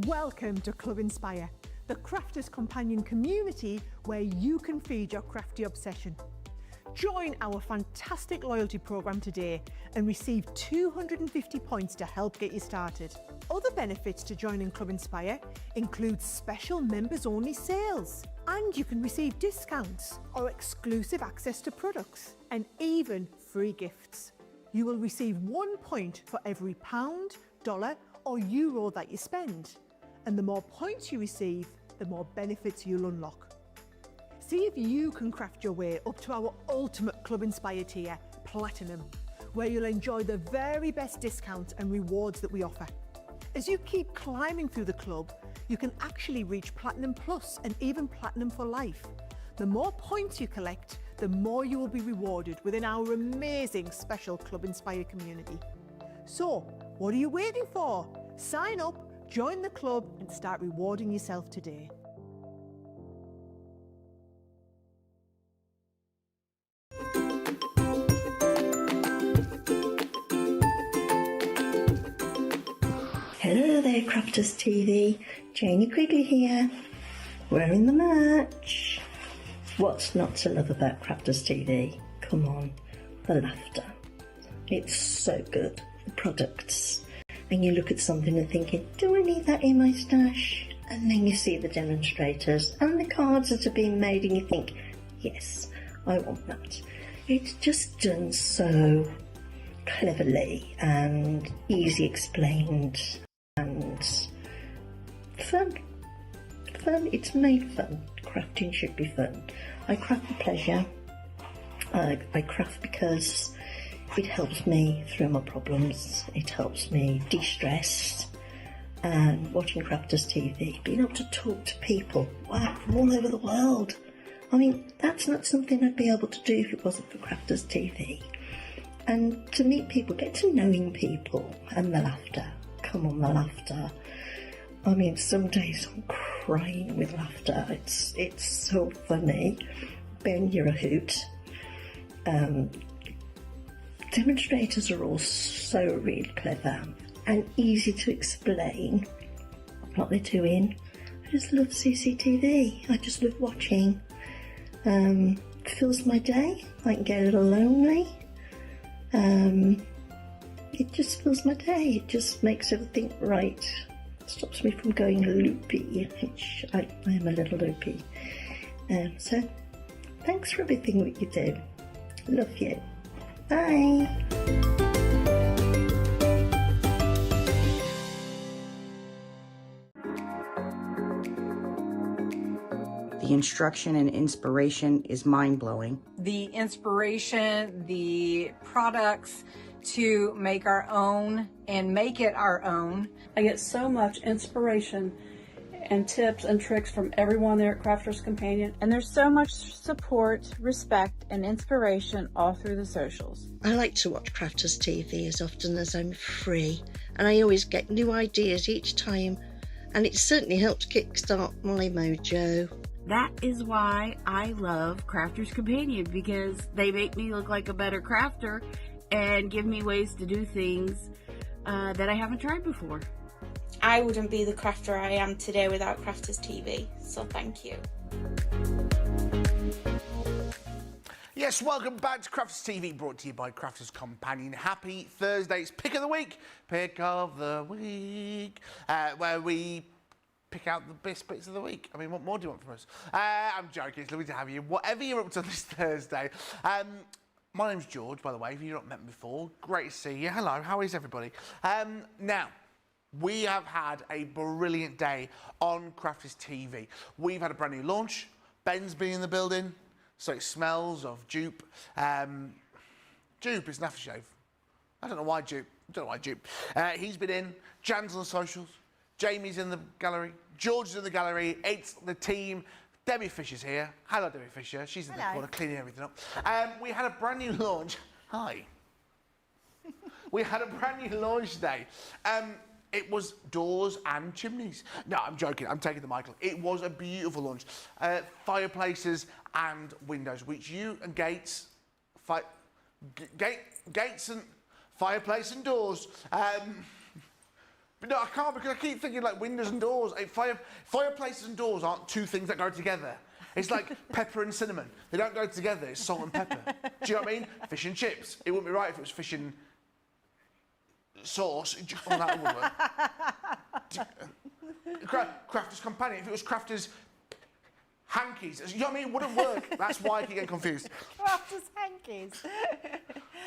Welcome to Club Inspire, the Crafters Companion community where you can feed your crafty obsession. Join our fantastic loyalty program today and receive 250 points to help get you started. Other benefits to joining Club Inspire include special members-only sales, and you can receive discounts or exclusive access to products, and even free gifts. You will receive 1 point for every pound, dollar or euro that you spend. And the more points you receive, the more benefits you'll unlock. See if you can craft your way up to our ultimate Club Inspire tier, Platinum, where you'll enjoy the very best discounts and rewards that we offer. As you keep climbing through the club, you can actually reach Platinum Plus and even Platinum for life. The more points you collect, the more you will be rewarded within our amazing special Club Inspire community. So, what are you waiting for? Sign up, join the club and start rewarding yourself today. Hello there, Crafters TV. Janie Quigley here. We're in the match. What's not to love about Crafters TV? Come on, the laughter. It's so good. The products. And you look at something and thinking, do I need that in my stash? And then you see the demonstrators and the cards that are being made and you think, yes, I want that. It's just done so cleverly and easy explained and fun. It's made fun. Crafting should be fun. I craft for pleasure. I craft because it helps me through my problems. It helps me de-stress. And watching Crafters TV, being able to talk to people, wow, from all over the world. I mean, that's not something I'd be able to do if it wasn't for Crafters TV. And to meet people, get to knowing people, and the laughter. Come on, the laughter. I mean, some days I'm crying with laughter. It's so funny. Ben, you're a hoot. Demonstrators are all so really clever and easy to explain what they're doing. I just love CCTV. I just love watching. It fills my day. I can get a little lonely. It just fills my day. It just makes everything right. It stops me from going loopy, which I am a little loopy. So, thanks for everything that you do. Love you. Bye. The instruction and inspiration is mind-blowing. The inspiration, the products to make our own and make it our own. I get so much inspiration and tips and tricks from everyone there at Crafters Companion. And there's so much support, respect, and inspiration all through the socials. I like to watch Crafters TV as often as I'm free, and I always get new ideas each time, and it certainly helps kickstart my mojo. That is why I love Crafters Companion, because they make me look like a better crafter and give me ways to do things that I haven't tried before. I wouldn't be the crafter I am today without Crafters TV, so thank you. Yes, welcome back to Crafters TV, brought to you by Crafters Companion. Happy Thursday. It's Pick of the Week. Pick of the Week. Where we pick out the best bits of the week. I mean, what more do you want from us? I'm joking. It's lovely to have you. Whatever you're up to this Thursday. My name's George, by the way, if you've not met me before. Great to see you. Hello, how is everybody? Now, we have had a brilliant day on Crafters TV. We've had a brand new launch. Ben's been in the building, so it smells of dupe. Dupe is an aftershave. I don't know why Dupe. He's been in. Jan's on the socials. Jamie's in the gallery. George is in the gallery. It's the team. Debbie Fisher's here. Hello, Debbie Fisher. She's in the corner cleaning everything up. We had a brand new launch. Hi. We had a brand new launch today. It was doors and chimneys. No, I'm joking. I'm taking the Michael. It was a beautiful launch. Fireplaces and windows, which you and gates, gates and fireplace and doors. But no, I can't because I keep thinking like windows and doors. Fireplaces and doors aren't two things that go together. It's like pepper and cinnamon. They don't go together. It's salt and pepper. Do you know what I mean? Fish and chips. It wouldn't be right if it was fish and sauce. Oh, that would work. Crafter's companion. If it was Crafter's hankies, you know what I mean? It wouldn't work. That's why I keep getting confused. Crafter's hankies.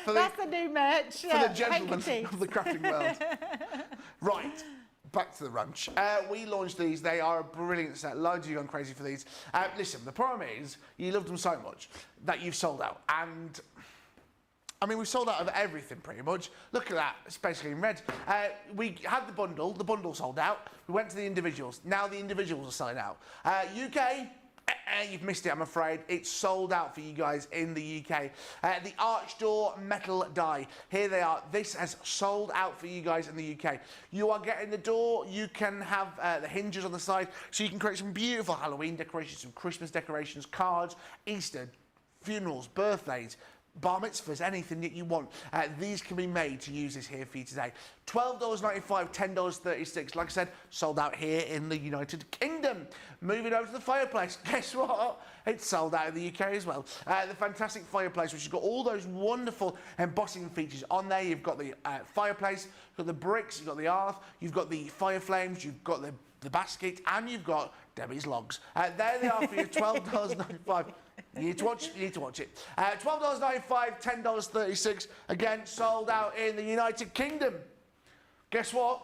That's the new merch. For the gentlemen of the crafting world. Right, back to the ranch. We launched these. They are a brilliant set. Loads of you gone crazy for these. Listen, the problem is you loved them so much that you've sold out. And I mean, we've sold out of everything pretty much. Look at that, it's basically in red. We had the bundle sold out. We went to the individuals. Now the individuals are selling out. UK, you've missed it, I'm afraid. It's sold out for you guys in the UK. The arch door metal die. Here they are. This has sold out for you guys in the UK. You are getting the door. You can have the hinges on the side, so you can create some beautiful Halloween decorations, some Christmas decorations, cards, Easter, funerals, birthdays, bar mitzvahs, anything that you want. These can be made to use this here for you today. $12.95, $10.36. Like I said, sold out here in the United Kingdom. Moving over to the fireplace. Guess what? It's sold out in the UK as well. The fantastic fireplace, which has got all those wonderful embossing features on there. You've got the fireplace, you've got the bricks, you've got the hearth, you've got the fire flames, you've got the basket, and you've got Debbie's logs. There they are for you, $12.95. You need to watch it. $12.95, $10.36. Again, sold out in the United Kingdom. Guess what?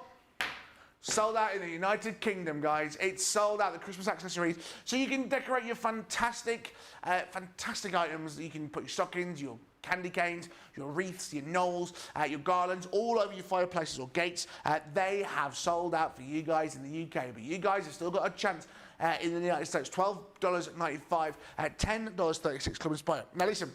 Sold out in the United Kingdom, guys. It's sold out, the Christmas accessories. So you can decorate your fantastic items. You can put your stockings, your candy canes, your wreaths, your knolls, your garlands, all over your fireplaces or gates. They have sold out for you guys in the UK, but you guys have still got a chance in the United States. $12.95 at $10.36 Club Inspire. Now listen,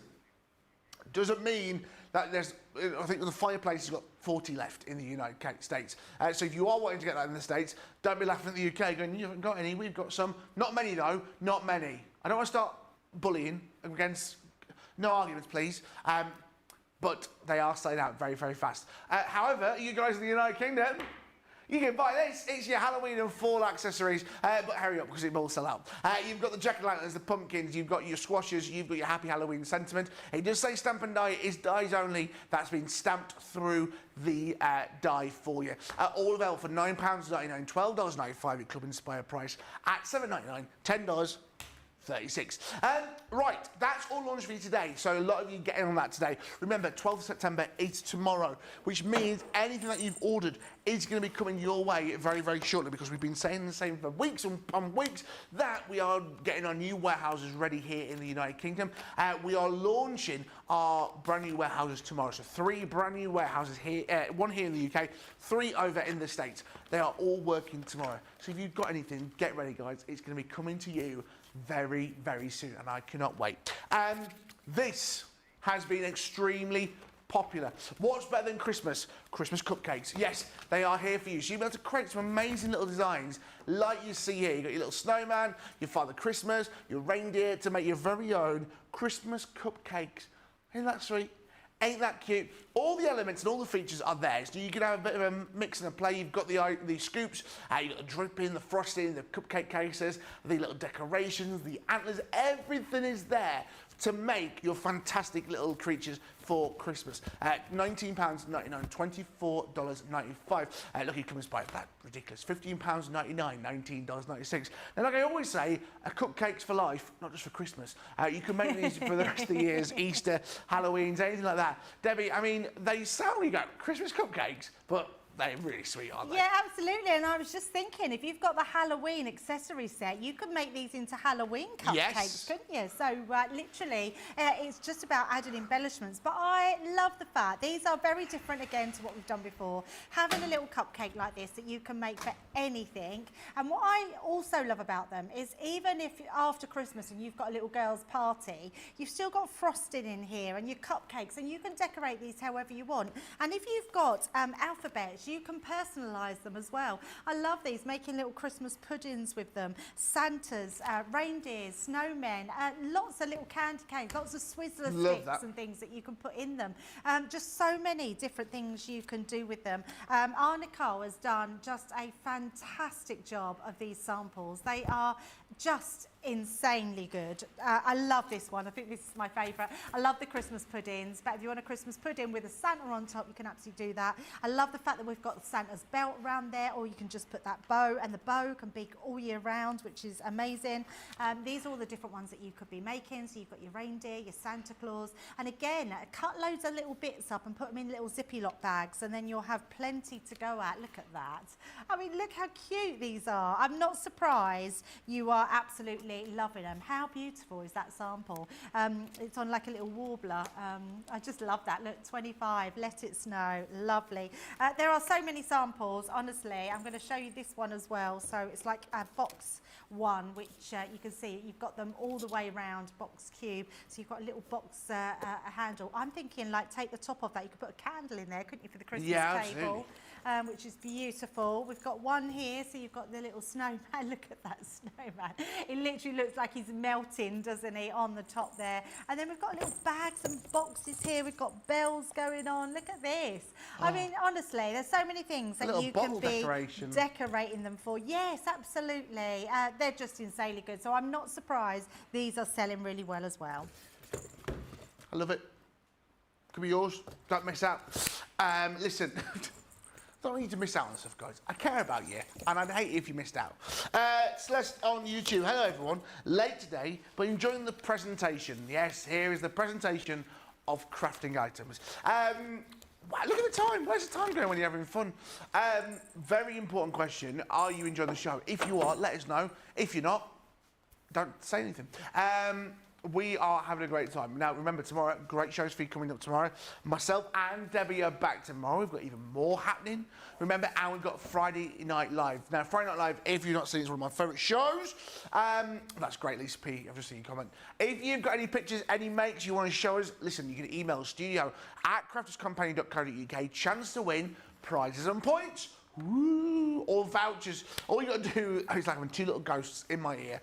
doesn't mean that there's, I think the fireplace has got 40 left in the United States. So if you are wanting to get that in the States, don't be laughing at the UK going, you haven't got any, we've got some. Not many though, not many. I don't want to start bullying against, no arguments please. But they are selling out very, very fast. However, you guys in the United Kingdom, you can buy this. It's your Halloween and fall accessories, but hurry up because it will sell out. You've got the jack-o'-lanterns, the pumpkins, you've got your squashes, you've got your Happy Halloween sentiment. It does say stamp and die. It is dies only. That's been stamped through the die for you. All available for £9.99, $12.95 at Club Inspire price at $7.99, $10. 36. Right, that's all launched for you today. So a lot of you getting on that today. Remember, 12th of September is tomorrow, which means anything that you've ordered is going to be coming your way very, very shortly, because we've been saying the same for weeks and weeks that we are getting our new warehouses ready here in the United Kingdom. We are launching our brand new warehouses tomorrow. So 3 brand new warehouses here, 1 here in the UK, 3 over in the States. They are all working tomorrow. So if you've got anything, get ready, guys. It's going to be coming to you very, very soon, and I cannot wait. This has been extremely popular. What's better than Christmas? Christmas cupcakes. Yes, they are here for you. So you'll be able to create some amazing little designs like you see here. You've got your little snowman, your Father Christmas, your reindeer, to make your very own Christmas cupcakes. Isn't that sweet? Ain't that cute? All the elements and all the features are there, so you can have a bit of a mix and a play. You've got the scoops, you've got the dripping, the frosting, the cupcake cases, the little decorations, the antlers, everything is there to make your fantastic little creatures for Christmas. £19.99, $24.95. Look, you come inspired. That ridiculous. £15.99, $19.96. Now, like I always say, a cupcakes for life, not just for Christmas. You can make these for the rest of the years, Easter, Halloween, anything like that. Debbie, I mean, they sound, you go, Christmas cupcakes, but They're really sweet, aren't they? Yeah, absolutely. And I was just thinking, if you've got the Halloween accessory set, you could make these into Halloween cupcakes, Yes. couldn't you? So literally, it's just about added embellishments. But I love the fact these are very different again to what we've done before. Having a little cupcake like this that you can make for anything. And what I also love about them is even if after Christmas and you've got a little girl's party, you've still got frosting in here and your cupcakes, and you can decorate these however you want. And if you've got alphabets, you can personalise them as well. I love these, making little Christmas puddings with them, Santas, reindeers, snowmen, lots of little candy canes, lots of Swizzler sticks and things that you can put in them. Just so many different things you can do with them. Our Nicole has done just a fantastic job of these samples. They are just insanely good. I love this one. I think this is my favourite. I love the Christmas puddings, but if you want a Christmas pudding with a Santa on top, you can absolutely do that. I love the fact that we've got Santa's belt around there, or you can just put that bow, and the bow can be all year round, which is amazing. These are all the different ones that you could be making. So you've got your reindeer, your Santa Claus, and again, cut loads of little bits up and put them in little zippy lock bags, and then you'll have plenty to go at. Look at that. I mean, look how cute these are. I'm not surprised you are absolutely loving them. How beautiful is that sample? It's on like a little warbler. I just love that. Look, 25, let it snow, lovely. There are so many samples, honestly. I'm going to show you this one as well. So it's like a box one, which you can see you've got them all the way around, box cube. So you've got a little box handle. I'm thinking like take the top off that. You could put a candle in there, couldn't you, for the Christmas table? Which is beautiful. We've got one here, so you've got the little snowman. Look at that snowman. It literally looks like he's melting, doesn't he, on the top there. And then we've got little bags and boxes here. We've got bells going on. Look at this. I mean, honestly, there's so many things that you can be decorating them for. Yes, absolutely. They're just insanely good. So I'm not surprised these are selling really well as well. I love it. Could be yours. Don't miss out. Listen. Don't need to miss out on stuff, guys. I care about you, and I'd hate it if you missed out. Celeste on YouTube. Hello, everyone. Late today, but enjoying the presentation. Yes, here is the presentation of crafting items. Wow, look at the time. Where's the time going when you're having fun? Very important question. Are you enjoying the show? If you are, let us know. If you're not, don't say anything. We are having a great time. Now, remember, tomorrow, great shows for you coming up tomorrow. Myself and Debbie are back tomorrow. We've got even more happening. Remember, and we've got Friday Night Live. Now, Friday Night Live, if you've not seen it, it's one of my favourite shows. That's great, Lisa P. I've just seen your comment. If you've got any pictures, any makes you want to show us, listen, you can email studio@crafterscompanion.co.uk. Chance to win prizes and points. Woo, or vouchers. All you got to do is like having two little ghosts in my ear.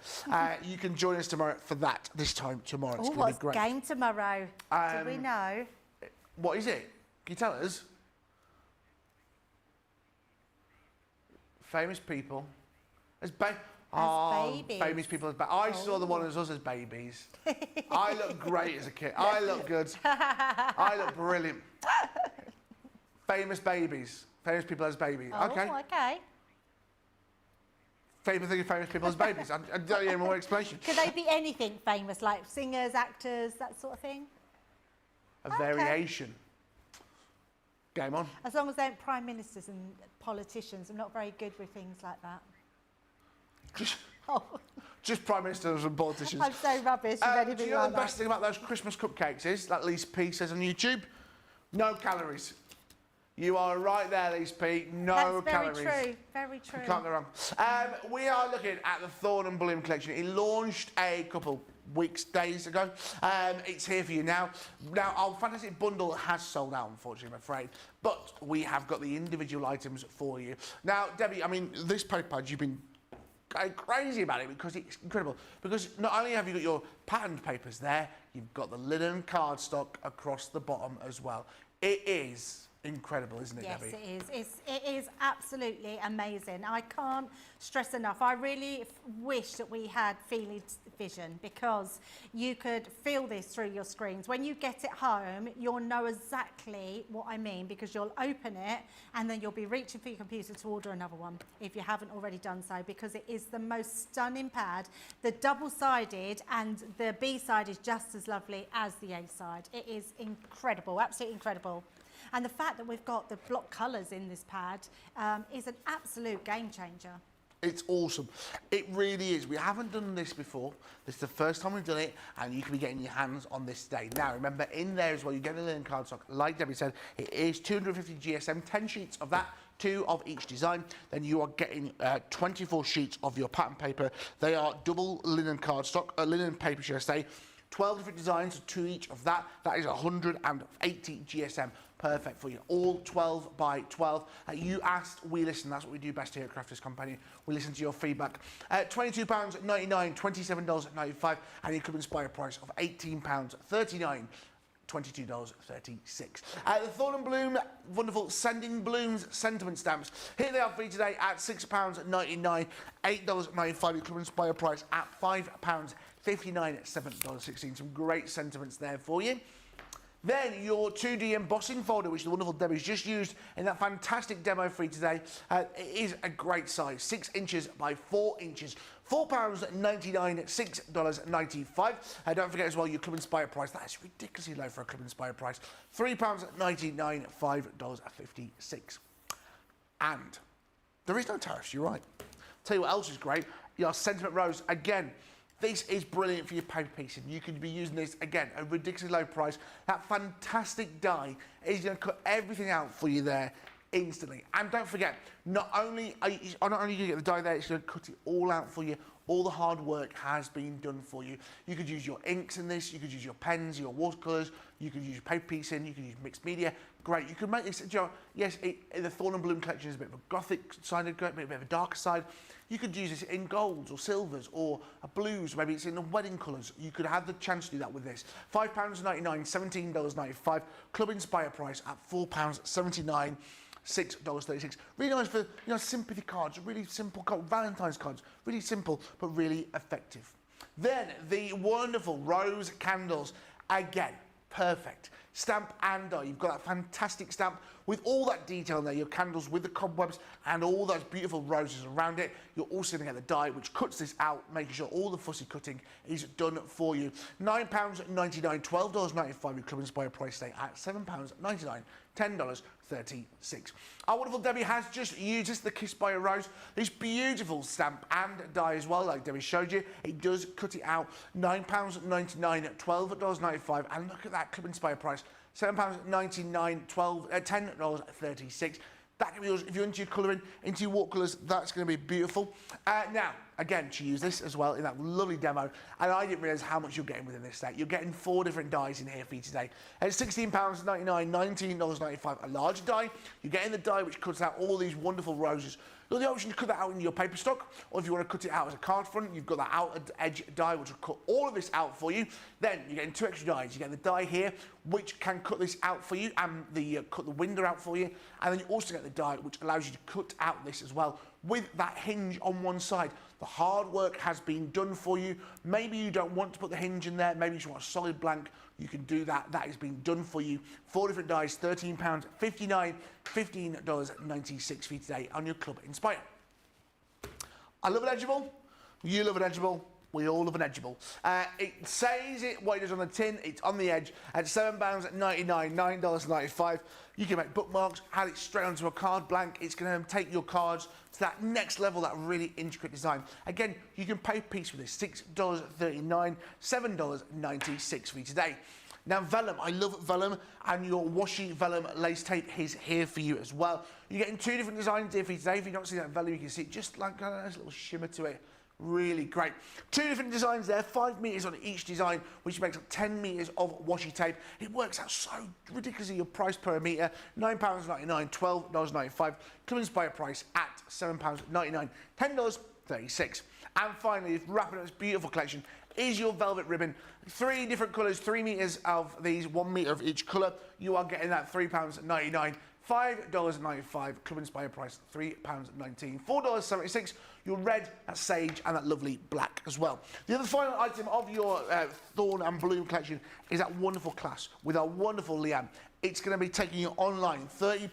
You can join us tomorrow for that. This time tomorrow. It's going to be great. What's game tomorrow? Do we know? What is it? Can you tell us? Famous people as babies. Famous people as babies. I saw the one as us as babies. I look great as a kid. I look good. I look brilliant. Famous babies. Famous people as babies. Oh, okay. Okay. Famous people as babies. I don't need any more explanation. Could they be anything famous, like singers, actors, that sort of thing? A variation. Game on. As long as they aren't prime ministers and politicians. I'm not very good with things like that. Just prime ministers and politicians. I'm so rubbish with anything do you know like the best thing about those Christmas cupcakes is, that Lisa P says on YouTube? No calories. You are right there, Lisa P. No calories. That's very true. Very true. You can't go wrong. We are looking at the Thorn and Bloom collection. It launched a couple days ago. It's here for you now. Now, our fantastic bundle has sold out, unfortunately, I'm afraid. But we have got the individual items for you. Now, Debbie, I mean, this paper, you've been going crazy about it because it's incredible. Because not only have you got your patterned papers there, you've got the linen cardstock across the bottom as well. It is incredible, isn't it, Debbie? Yes, it is. It is absolutely amazing. I can't stress enough. I really wish that we had field vision, because you could feel this through your screens. When you get it home, you'll know exactly what I mean, because you'll open it and then you'll be reaching for your computer to order another one if you haven't already done so, because it is the most stunning pad. The double-sided and the B side is just as lovely as the A side. It is incredible, absolutely incredible. And the fact that we've got the block colours in this pad is an absolute game changer. It's awesome. It really is. We haven't done this before. This is the first time we've done it, and you can be getting your hands on this today. Now, remember, in there as well, you get a linen cardstock. Like Debbie said, it is 250 GSM, 10 sheets of that, 2 of each design. Then you are getting 24 sheets of your pattern paper. They are double linen cardstock, linen paper, should I say. 12 different designs, 2 each of that. That is 180 GSM. Perfect for you. All 12 by 12. You asked, we listen. That's what we do best here at Crafters Companion. We listen to your feedback. £22.99, $27.95, and your Club Inspire price of £18.39. $22.36. The Thorn and Bloom, wonderful Sending Blooms sentiment stamps. Here they are for you today at £6.99, $8.95. Your Club Inspire price at £5.59, $7.16. Some great sentiments there for you. Then your 2D embossing folder, which the wonderful Debbie's just used in that fantastic demo for you today. It is a great size, 6 inches by 4 inches. £4.99, $6.95. Don't forget as well your Club Inspire price. That is ridiculously low for a Club Inspire price. £3.99, $5.56. And there is no tariffs, you're right. Tell you what else is great. Your sentiment rose, again. This is brilliant for your paper piecing. You could be using this, again, at a ridiculously low price. That fantastic die is going to cut everything out for you there instantly. And don't forget, not only are you going to get the die there, it's going to cut it all out for you. All the hard work has been done for you. You could use your inks in this, you could use your pens, your watercolours, you could use your paper piecing, you could use mixed media. Great. You could make this, yes, the Thorn and Bloom collection is a bit of a gothic side, a bit of a darker side. You could use this in golds or silvers or blues, maybe it's in the wedding colours. You could have the chance to do that with this. £5.99, $17.95. Club Inspire price at £4.79. $6.36. Really nice for sympathy cards, really simple Valentine's cards, really simple but really effective. Then the wonderful rose candles, again, perfect. Stamp and die. You've got that fantastic stamp with all that detail in there, your candles with the cobwebs and all those beautiful roses around it. You're also going to get the die which cuts this out, making sure all the fussy cutting is done for you. £9.99, $12.95 your Club Inspire price today at £7.99, $10.36. Our wonderful Debbie has just used this, the Kiss by a Rose. This beautiful stamp and die as well, like Debbie showed you. It does cut it out. £9.99, $12.95, and look at that Club Inspire price. £7.99, $10.36. That can be yours if you're into your colouring, into your watercolours. That's going to be beautiful. Now, again, she used this as well in that lovely demo, and I didn't realise how much you're getting within this set. You're getting 4 different dies in here for you today. It's £16.99, $19.95, a large die. You're getting the die which cuts out all these wonderful roses. You've got the option to cut that out in your paper stock, or if you want to cut it out as a card front, you've got that outer edge die which will cut all of this out for you. Then you're getting 2 extra dies. You get the die here which can cut this out for you and cut the window out for you, and then you also get the die which allows you to cut out this as well with that hinge on one side. The hard work has been done for you. Maybe you don't want to put the hinge in there, maybe you just want a solid blank. You can do that. That has been done for you. 4 different dies, £13.59, $15.96 for you today on your Club Inspire. I love an edgeable. You love an edgeable. We all love an edgeable. It says what it does on the tin. It's on the edge at £7.99, $9.95. You can make bookmarks, add it straight onto a card blank. It's going to take your cards to that next level, that really intricate design. Again, you can pay piece with this, $6.39, $7.96 for you today. Now, vellum, I love vellum, and your Washi vellum lace tape is here for you as well. You're getting 2 different designs here for you today. If you don't see that vellum, you can see it just like a nice little shimmer to it. Really great. 2 different designs there, 5 metres on each design, which makes up 10 metres of washi tape. It works out so ridiculously, your price per metre, £9.99, $12.95. Club Inspire price at £7.99, $10.36. And finally, wrapping up this beautiful collection is your velvet ribbon. 3 different colours, 3 metres of these, 1 metre of each colour. You are getting that £3.99. $5.95, Club Inspire price, £3.19, $4.76, your red, that sage, and that lovely black as well. The other final item of your Thorn and Bloom collection is that wonderful class with our wonderful Leanne. It's going to be taking you online, £30,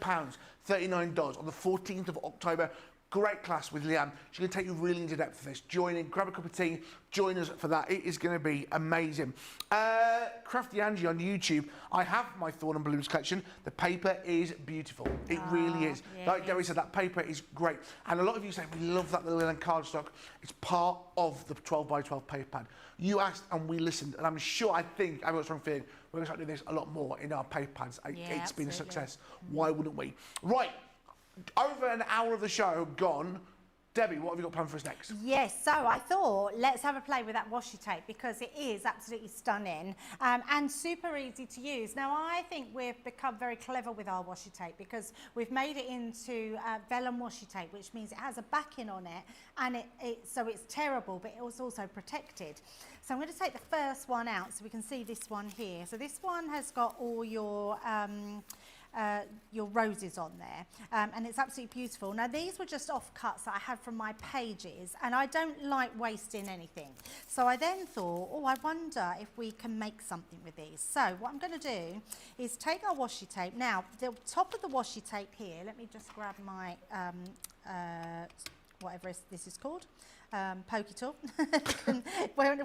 $39 on the 14th of October. Great class with Leanne. She's going to take you really into depth for this. Join in, grab a cup of tea, join us for that. It is going to be amazing. Crafty Angie on YouTube. I have my Thorn and Balloons collection. The paper is beautiful. It really is. Yeah, Like Derry said, that paper is great. And a lot of you say, we love that little cardstock. It's part of the 12 by 12 paper pad. You asked and we listened. And I'm sure, I've got a strong feeling, we're going to start doing this a lot more in our paper pads. It's been a success. Why wouldn't we? Right. Over an hour of the show gone. Debbie, what have you got planned for us next? Yes, so I thought let's have a play with that washi tape because it is absolutely stunning and super easy to use. Now I think we've become very clever with our washi tape because we've made it into vellum washi tape, which means it has a backing on it and so it's terrible, but it was also protected. So I'm going to take the first one out so we can see this one here. So this one has got all your roses on there and it's absolutely beautiful. Now these were just offcuts that I had from my pages and I don't like wasting anything. So I then thought, oh, I wonder if we can make something with these. So what I'm going to do is take our washi tape. Now the top of the washi tape here, let me just grab my whatever this is called, pokey tool.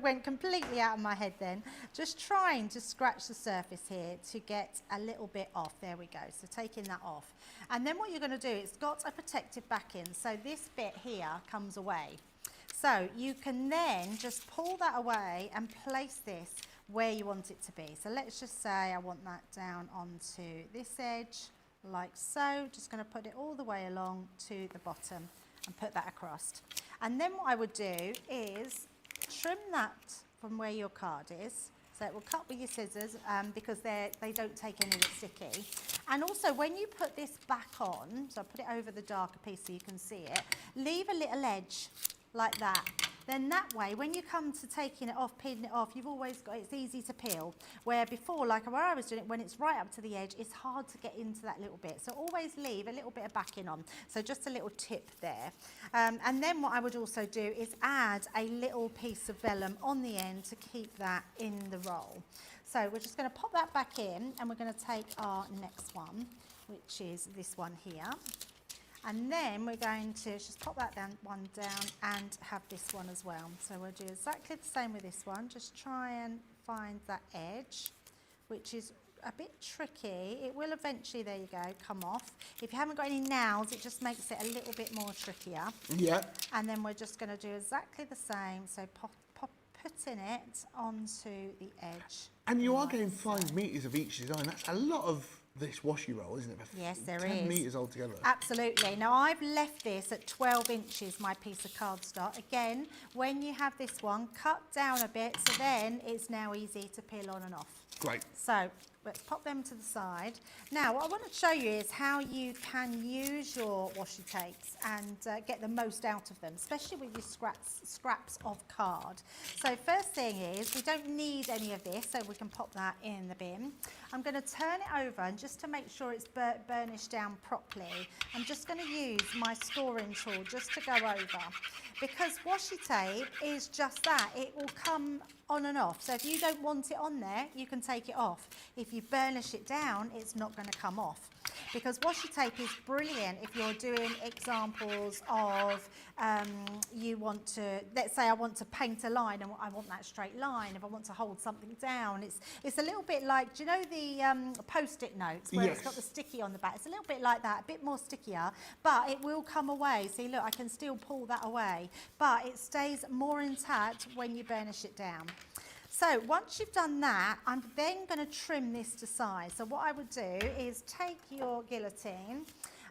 went completely out of my head then. Just trying to scratch the surface here to get a little bit off. There we go. So taking that off. And then what you're going to do, it's got a protective backing. So this bit here comes away. So you can then just pull that away and place this where you want it to be. So let's just say I want that down onto this edge like so. Just going to put it all the way along to the bottom and put that across. And then what I would do is trim that from where your card is. So it will cut with your scissors because they don't take any of the sticky. And also when you put this back on, so I put it over the darker piece so you can see it, leave a little edge like that. Then that way, when you come to taking it off, peeling it off, you've always got, it's easy to peel. Where before, like where I was doing it, when it's right up to the edge, it's hard to get into that little bit. So always leave a little bit of backing on. So just a little tip there. And then what I would also do is add a little piece of vellum on the end to keep that in the roll. So we're just going to pop that back in and we're going to take our next one, which is this one here. And then we're going to just pop that one down and have this one as well. So we'll do exactly the same with this one. Just try and find that edge, which is a bit tricky. It will eventually, there you go, come off. If you haven't got any nails, it just makes it a little bit more trickier. Yeah. And then we're just going to do exactly the same. So putting it onto the edge. And you are getting 5 metres of each design. That's a lot of this washi roll, isn't it? Yes, there 10 is. 10 metres altogether. Absolutely. Now I've left this at 12 inches, my piece of cardstock. Again, when you have this one, cut down a bit, so then it's now easy to peel on and off. Great. So let's pop them to the side. Now what I want to show you is how you can use your washi tapes and get the most out of them, especially with your scraps of card. So first thing is, we don't need any of this, so we can pop that in the bin. I'm going to turn it over, and just to make sure it's burnished down properly, I'm just going to use my scoring tool just to go over. Because washi tape is just that, it will come on and off. So if you don't want it on there, you can take it off. If you burnish it down, it's not going to come off. Because washi tape is brilliant if you're doing examples of you want to, let's say I want to paint a line and I want that straight line. If I want to hold something down, it's a little bit like, do you know the post-it notes where it's got the sticky on the back? It's a little bit like that, a bit more stickier, but it will come away. See, look, I can still pull that away, but it stays more intact when you burnish it down. So once you've done that, I'm then going to trim this to size. So what I would do is take your guillotine,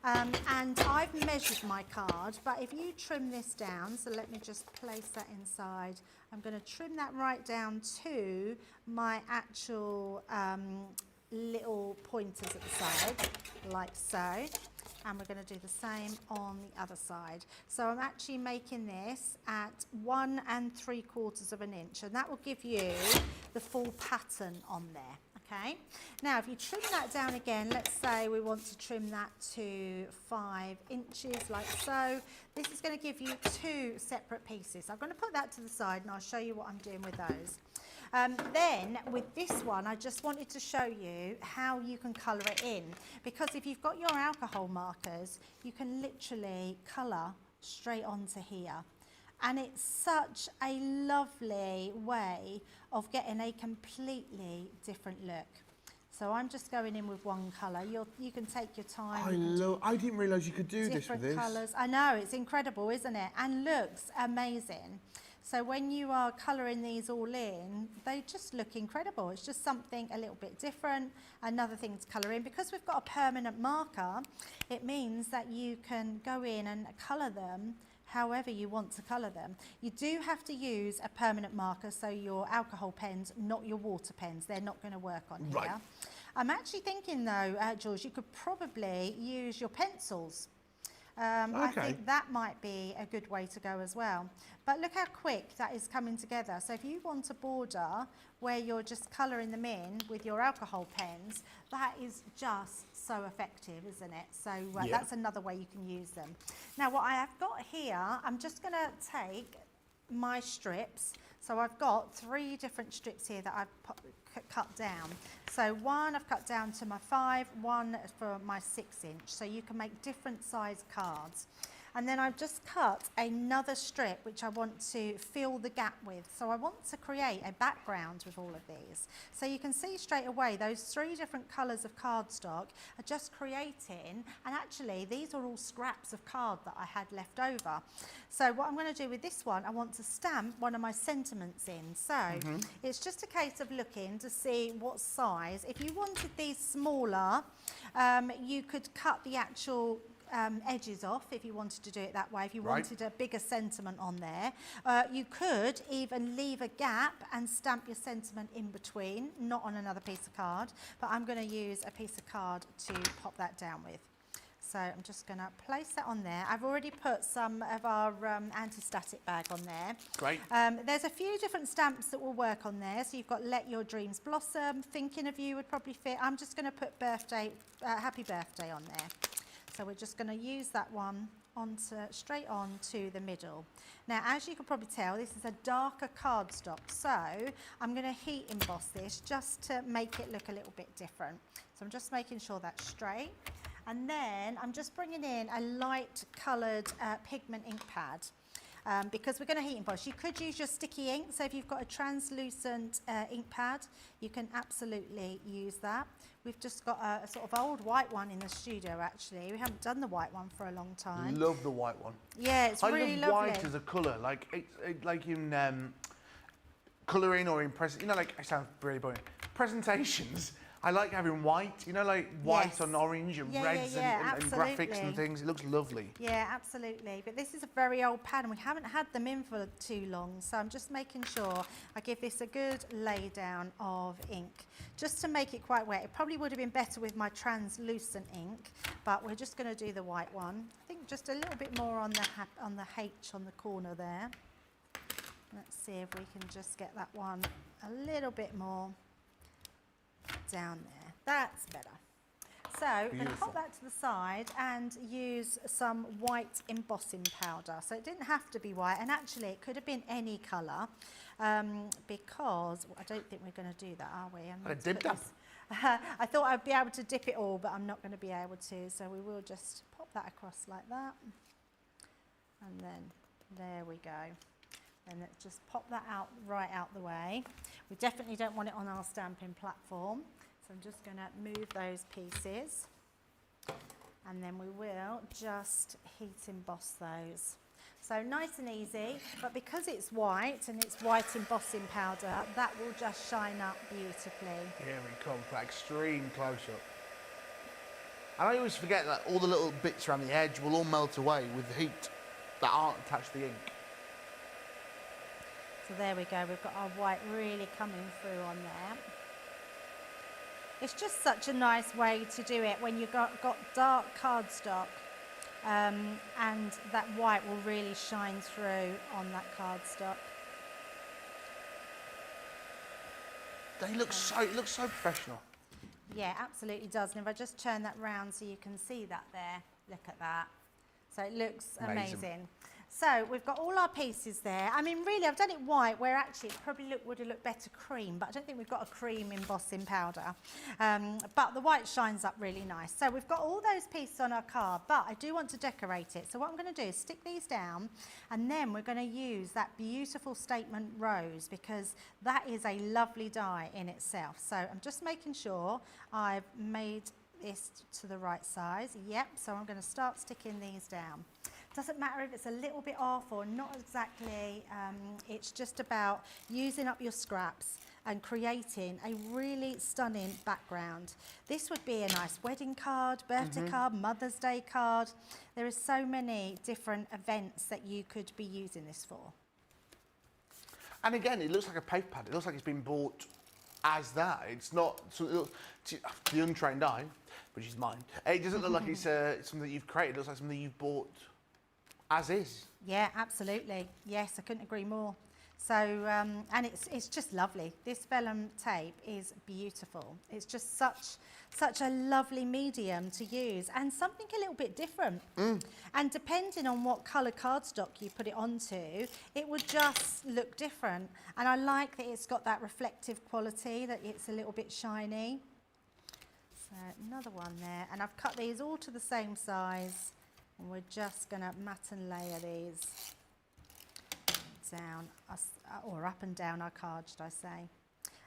and I've measured my card, but if you trim this down, so let me just place that inside. I'm going to trim that right down to my actual little pointers at the side, like so. And we're going to do the same on the other side. So I'm actually making this at 1 3/4 of an inch, and that will give you the full pattern on there. Okay. Now, if you trim that down again, let's say we want to trim that to 5 inches, like so. This is going to give you 2 separate pieces. I'm going to put that to the side, and I'll show you what I'm doing with those. Then with this one, I just wanted to show you how you can colour it in, because if you've got your alcohol markers, you can literally colour straight onto here. And it's such a lovely way of getting a completely different look. So I'm just going in with one colour. You can take your time. I didn't realise you could do this with this. Different colours. I know, it's incredible, isn't it? And looks amazing. So when you are colouring these all in, they just look incredible. It's just something a little bit different, another thing to colour in. Because we've got a permanent marker, it means that you can go in and colour them however you want to colour them. You do have to use a permanent marker, so your alcohol pens, not your water pens. They're not going to work on here. Right. I'm actually thinking though, George, you could probably use your pencils. I think that might be a good way to go as well. But look how quick that is coming together. So if you want a border where you're just colouring them in with your alcohol pens, that is just so effective, isn't it? So that's another way you can use them. Now what I have got here, I'm just going to take my strips. So I've got 3 different strips here that I've cut down. So one I've cut down to my 5, one for my 6-inch. So you can make different size cards. And then I've just cut another strip which I want to fill the gap with. So I want to create a background with all of these. So you can see straight away those 3 different colours of cardstock are just creating, and actually these are all scraps of card that I had left over. So what I'm going to do with this one, I want to stamp one of my sentiments in. So it's just a case of looking to see what size. If you wanted these smaller, you could cut the actual edges off if you wanted to do it that way. If you wanted a bigger sentiment on there, you could even leave a gap and stamp your sentiment in between, not on another piece of card, but I'm going to use a piece of card to pop that down with. So I'm just going to place that on there. I've already put some of our anti-static bag on there. Great. There's a few different stamps that will work on there. So you've got Let Your Dreams Blossom, Thinking of You would probably fit. I'm just going to put birthday, Happy Birthday on there. So we're just going to use that one straight on to the middle. Now, as you can probably tell, this is a darker cardstock, so I'm going to heat emboss this just to make it look a little bit different. So I'm just making sure that's straight. And then I'm just bringing in a light coloured pigment ink pad. Because we're going to heat emboss. You could use your sticky ink, so if you've got a translucent ink pad, you can absolutely use that. We've just got a sort of old white one in the studio, actually. We haven't done the white one for a long time. Love the white one. Yeah, it's really lovely. I love white as a colour, like in colouring or in you know, like, I sound really boring. Presentations. I like having white, you know, like white on orange and reds and graphics and things. It looks lovely. Yeah, absolutely. But this is a very old pad and we haven't had them in for too long. So I'm just making sure I give this a good lay down of ink just to make it quite wet. It probably would have been better with my translucent ink, but we're just going to do the white one. I think just a little bit more on the H on the corner there. Let's see if we can just get that one a little bit more down there. That's better. So I'm going to pop that to the side and use some white embossing powder. So it didn't have to be white, and actually it could have been any colour, because I don't think we're going to do that, are we? I thought I'd be able to dip it all, but I'm not going to be able to. So we will just pop that across like that, and then there we go. And let's just pop that out right out the way. We definitely don't want it on our stamping platform. So I'm just going to move those pieces. And then we will just heat emboss those. So nice and easy, but because it's white and it's white embossing powder, that will just shine up beautifully. Here we come for extreme close-up. And I always forget that all the little bits around the edge will all melt away with the heat that aren't attached to the ink. So there we go, we've got our white really coming through on there. It's just such a nice way to do it when you've got dark cardstock, and that white will really shine through on that cardstock. It looks so professional. Yeah, absolutely does. And if I just turn that round so you can see that there, look at that. So it looks amazing. So we've got all our pieces there. I mean, really, I've done it white, where actually it probably would have looked better cream, but I don't think we've got a cream embossing powder. But the white shines up really nice. So we've got all those pieces on our card, but I do want to decorate it. So what I'm going to do is stick these down, and then we're going to use that beautiful statement rose, because that is a lovely die in itself. So I'm just making sure I've made this to the right size. Yep, so I'm going to start sticking these down. Doesn't matter if it's a little bit off or not exactly, it's just about using up your scraps and creating a really stunning background. This would be a nice wedding card, birthday card, Mother's Day card. There are so many different events that you could be using this for. And again, it looks like a paper pad. It looks like it's been bought as that. It's not, so it looks, to the untrained eye, which is mine, it doesn't look like it's something that you've created. It looks like something you've bought as is. Yeah, absolutely. Yes, I couldn't agree more. So, and it's just lovely. This vellum tape is beautiful. It's just such a lovely medium to use, and something a little bit different. And depending on what colour cardstock you put it onto, it would just look different. And I like that it's got that reflective quality, that it's a little bit shiny. So another one there, and I've cut these all to the same size. And we're just going to mat and layer these down, or up and down our card, should I say.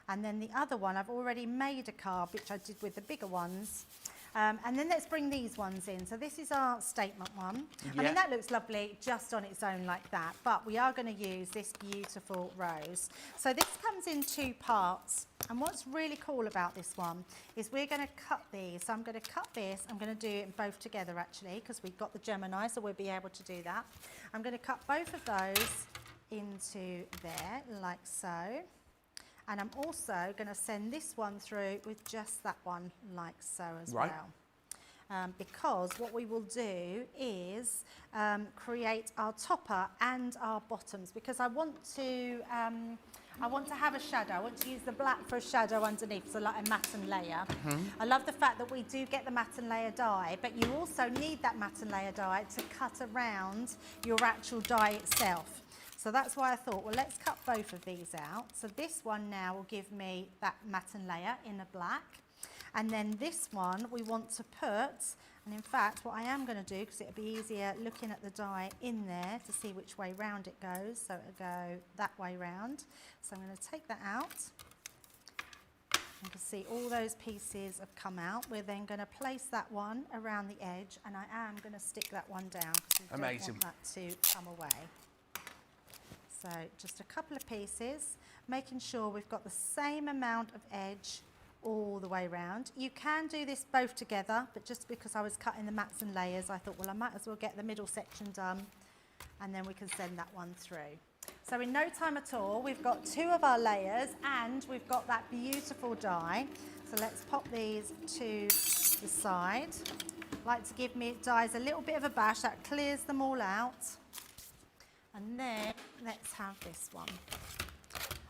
And then the other one, I've already made a card, which I did with the bigger ones. And then let's bring these ones in. So this is our statement one. Yeah. I mean, that looks lovely just on its own like that, but we are going to use this beautiful rose. So this comes in 2 parts. And what's really cool about this one is we're going to cut these. So I'm going to cut this. I'm going to do it both together, actually, because we've got the Gemini, so we'll be able to do that. I'm going to cut both of those into there, like so. And I'm also going to send this one through with just that one, like so as well. Because what we will do is create our topper and our bottoms, because I want to have a shadow. I want to use the black for a shadow underneath, so like a matte and layer. I love the fact that we do get the matte and layer die, but you also need that matte and layer die to cut around your actual die itself. So that's why I thought, well, let's cut both of these out. So this one now will give me that matte and layer in a black. And then this one we want to put, and in fact, what I am going to do, because it'll be easier looking at the die in there to see which way round it goes. So it'll go that way round. So I'm going to take that out. You can see all those pieces have come out. We're then going to place that one around the edge, and I am going to stick that one down, because we don't want that to come away. So just a couple of pieces, making sure we've got the same amount of edge all the way around. You can do this both together, but just because I was cutting the mats and layers, I thought, well, I might as well get the middle section done, and then we can send that one through. So in no time at all, we've got 2 of our layers, and we've got that beautiful die. So let's pop these to the side. I like to give me dies a little bit of a bash, that clears them all out. And then let's have this one.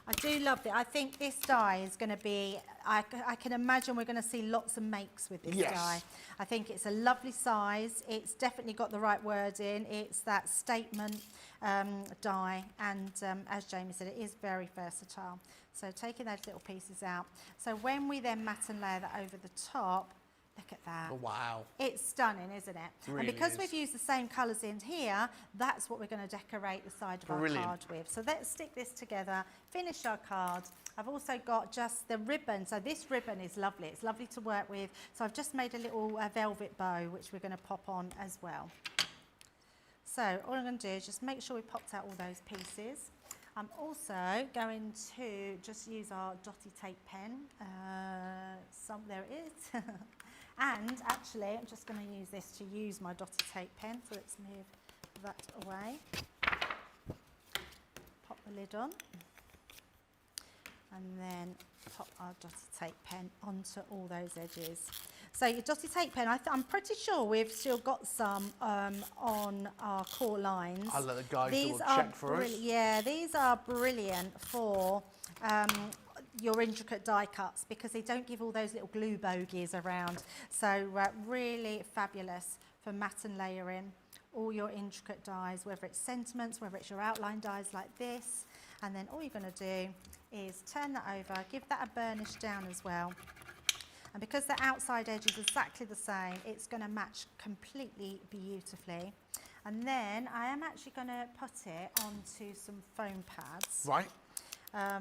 I do love it. I think this die is going to be, I can imagine we're going to see lots of makes with this die. I think it's a lovely size. It's definitely got the right wording. It's that statement die, and as Jamie said, it is very versatile. So taking those little pieces out. So when we then matte and layer that over the top, look at that. Oh, wow. It's stunning, isn't it? Really and because is. we've used the same colours in here, that's what we're going to decorate the side of our card with. So let's stick this together, finish our card. I've also got just the ribbon. So this ribbon is lovely. It's lovely to work with. So I've just made a little velvet bow, which we're going to pop on as well. So all I'm going to do is just make sure we popped out all those pieces. I'm also going to just use our dotty tape pen. There it is. And actually, I'm just going to use this to use my dotty tape pen. So let's move that away. Pop the lid on. And then pop our dotty tape pen onto all those edges. So your dotty tape pen, I'm pretty sure we've still got some on our core lines. I'll let the guys do a check for us. Yeah, these are brilliant for your intricate die cuts, because they don't give all those little glue bogies around. So really fabulous for matte and layering. all your intricate dies, whether it's sentiments, whether it's your outline dies like this. And then all you're going to do is turn that over, give that a burnish down as well. And because the outside edge is exactly the same, it's going to match completely beautifully. And then I am actually going to put it onto some foam pads. Right. There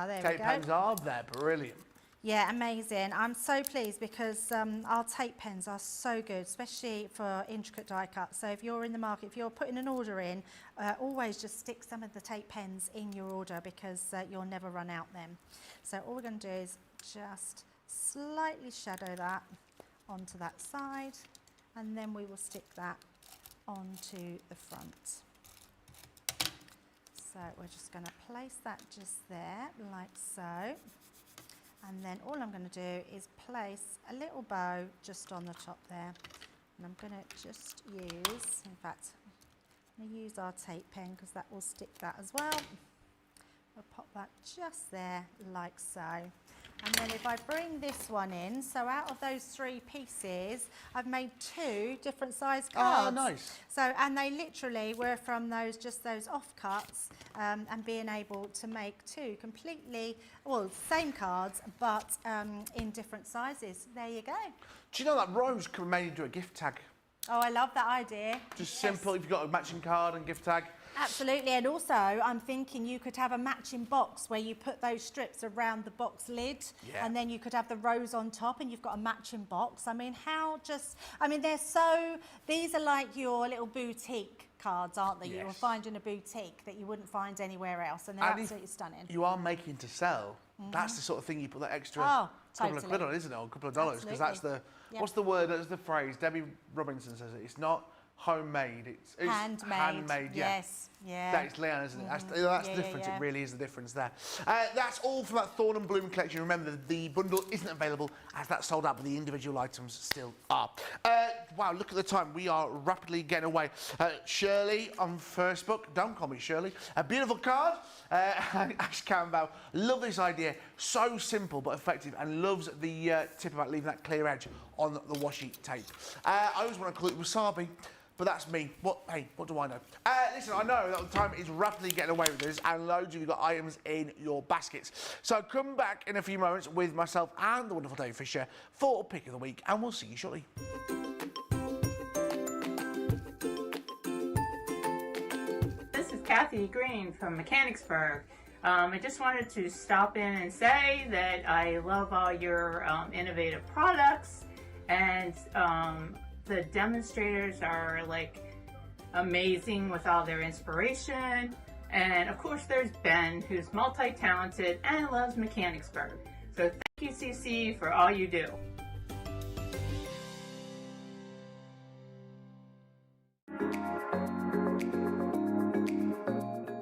we Tape go. pens are there, brilliant. Yeah, amazing. I'm so pleased because our tape pens are so good, especially for intricate die cuts. So if you're in the market, if you're putting an order in, always just stick some of the tape pens in your order because you'll never run out them. So all we're going to do is just slightly shadow that onto that side, and then we will stick that onto the front. So we're just going to place that just there, like so. And then all I'm going to do is place a little bow just on the top there. And I'm going to just use, in fact, I'm going to use our tape pen because that will stick that as well. I'll pop that just there, like so. And then if I bring this one in, so out of those 3 pieces, I've made 2 different size cards. Oh, nice. So, and they literally were from those, just those offcuts, and being able to make 2 completely, well, same cards, but in different sizes. There you go. Do you know that rose can be made into a gift tag? Oh, I love that idea. Just simple, if you've got a matching card and gift tag. Absolutely, and also I'm thinking you could have a matching box where you put those strips around the box lid, and then you could have the rose on top and you've got a matching box. I mean, these are like your little boutique cards, aren't they? Yes. You will find in a boutique that you wouldn't find anywhere else, and they're absolutely stunning. You are making to sell. That's the sort of thing you put that extra couple of quid on, isn't it? Or a couple of dollars, because that's the, what's the word, that's the phrase, Debbie Robinson says it, it's not homemade, it's handmade. Yes, yeah. That is Leanne, isn't it? That's the difference. It really is the difference there. That's all from that Thorn and Bloom collection. Remember, the bundle isn't available as that's sold out, but the individual items still are. Wow, look at the time. We are rapidly getting away. Shirley on Facebook. Don't call me Shirley. A beautiful card. Ash Campbell. Love this idea. So simple but effective, and loves the tip about leaving that clear edge on the washi tape. I always want to call it wasabi, but that's me. Hey, what do I know? Listen, I know that the time is rapidly getting away with this, and loads of you got items in your baskets. So come back in a few moments with myself and the wonderful Dave Fisher for Pick of the Week, and we'll see you shortly. This is Kathy Green from Mechanicsburg. I just wanted to stop in and say that I love all your innovative products, and the demonstrators are like amazing with all their inspiration. And of course there's Ben, who's multi-talented and loves Mechanicsburg. So thank you, CC, for all you do.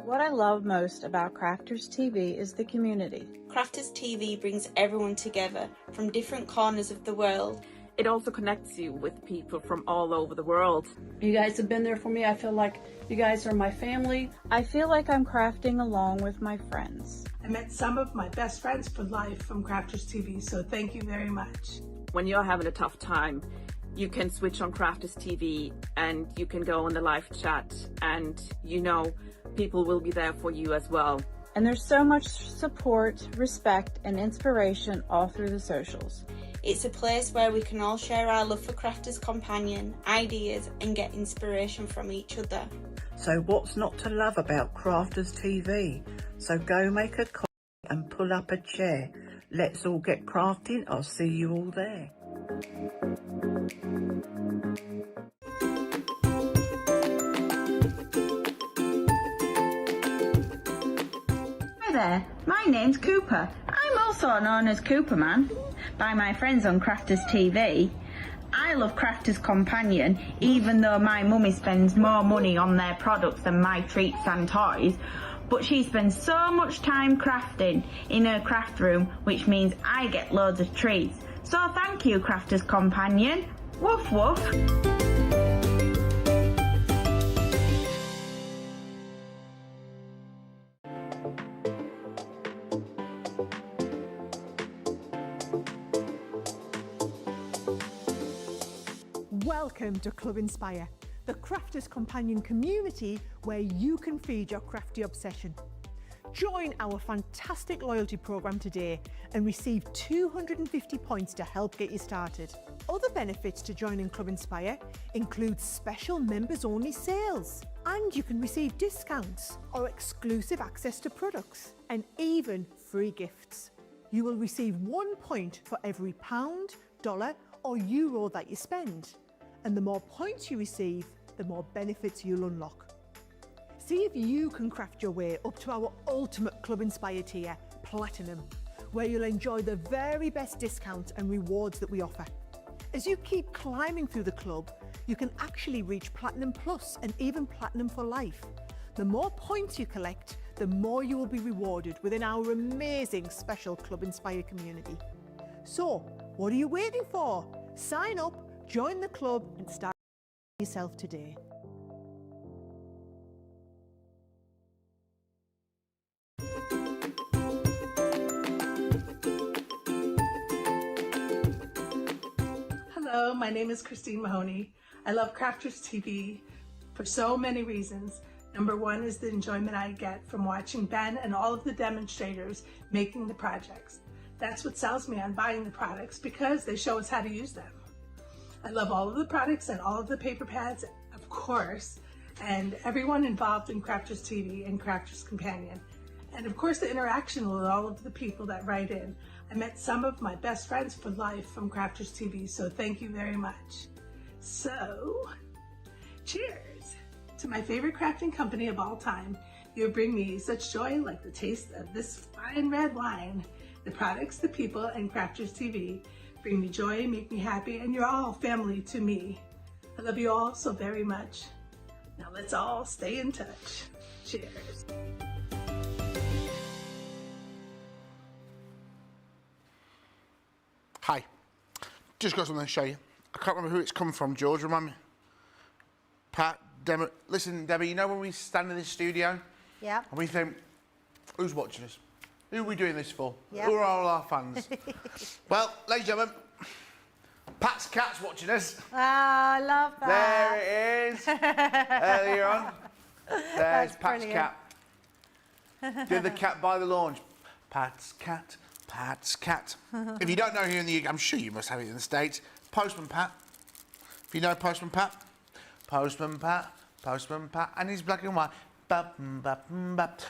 What I love most about Crafters TV is the community. Crafters TV brings everyone together from different corners of the world. It also connects you with people from all over the world. You guys have been there for me. I feel like you guys are my family. I feel like I'm crafting along with my friends. I met some of my best friends for life from Crafters TV, so thank you very much. When you're having a tough time, you can switch on Crafters TV and you can go on the live chat, and you know people will be there for you as well. And there's so much support, respect, and inspiration all through the socials. It's a place where we can all share our love for Crafters Companion, ideas, and get inspiration from each other. So what's not to love about Crafters TV? So go make a coffee and pull up a chair. Let's all get crafting. I'll see you all there. Hi there, my name's Cooper. I'm also known as Cooperman by my friends on Crafters TV. I love Crafters Companion, even though my mummy spends more money on their products than my treats and toys. But she spends so much time crafting in her craft room, which means I get loads of treats. So thank you, Crafters Companion. Woof woof. Welcome to Club Inspire, the Crafters Companion community where you can feed your crafty obsession. Join our fantastic loyalty program today and receive 250 points to help get you started. Other benefits to joining Club Inspire include special members-only sales, and you can receive discounts or exclusive access to products, and even free gifts. You will receive 1 point for every pound, dollar or euro that you spend, and the more points you receive, the more benefits you'll unlock. See if you can craft your way up to our ultimate Club Inspire tier, Platinum, where you'll enjoy the very best discounts and rewards that we offer. As you keep climbing through the club, you can actually reach Platinum Plus and even Platinum for life. The more points you collect, the more you will be rewarded within our amazing special Club Inspire community. So, what are you waiting for? Sign up, join the club and start yourself today. Hello, my name is Christine Mahoney. I love Crafters TV for so many reasons. Number one is the enjoyment I get from watching Ben and all of the demonstrators making the projects. That's what sells me on buying the products, because they show us how to use them. I love all of the products and all of the paper pads, of course, and everyone involved in Crafters TV and Crafters Companion. And of course the interaction with all of the people that write in. I met some of my best friends for life from Crafters TV, so thank you very much. So, cheers to my favorite crafting company of all time. You bring me such joy, like the taste of this fine red wine. The products, the people, and Crafters TV bring me joy, make me happy, and you're all family to me. I love you all so very much. Now let's all stay in touch. Cheers. Hi, just got something to show you. I can't remember who it's come from, George, remind me. Pat, Debbie. Listen, Debbie, you know when we stand in this studio? Yeah. And we think, who's watching us? Who are we doing this for? Yeah. Who are all our fans? Well, ladies and gentlemen, Pat's cat's watching us. Ah, I love that. There it is. Earlier on. There's Pat's brilliant. cat. Did the cat by the launch? Pat's cat. Pat's cat. If you don't know here in the UK, I'm sure you must have it in the States. Postman Pat. If you know Postman Pat. Postman Pat. Postman Pat. And he's black and white.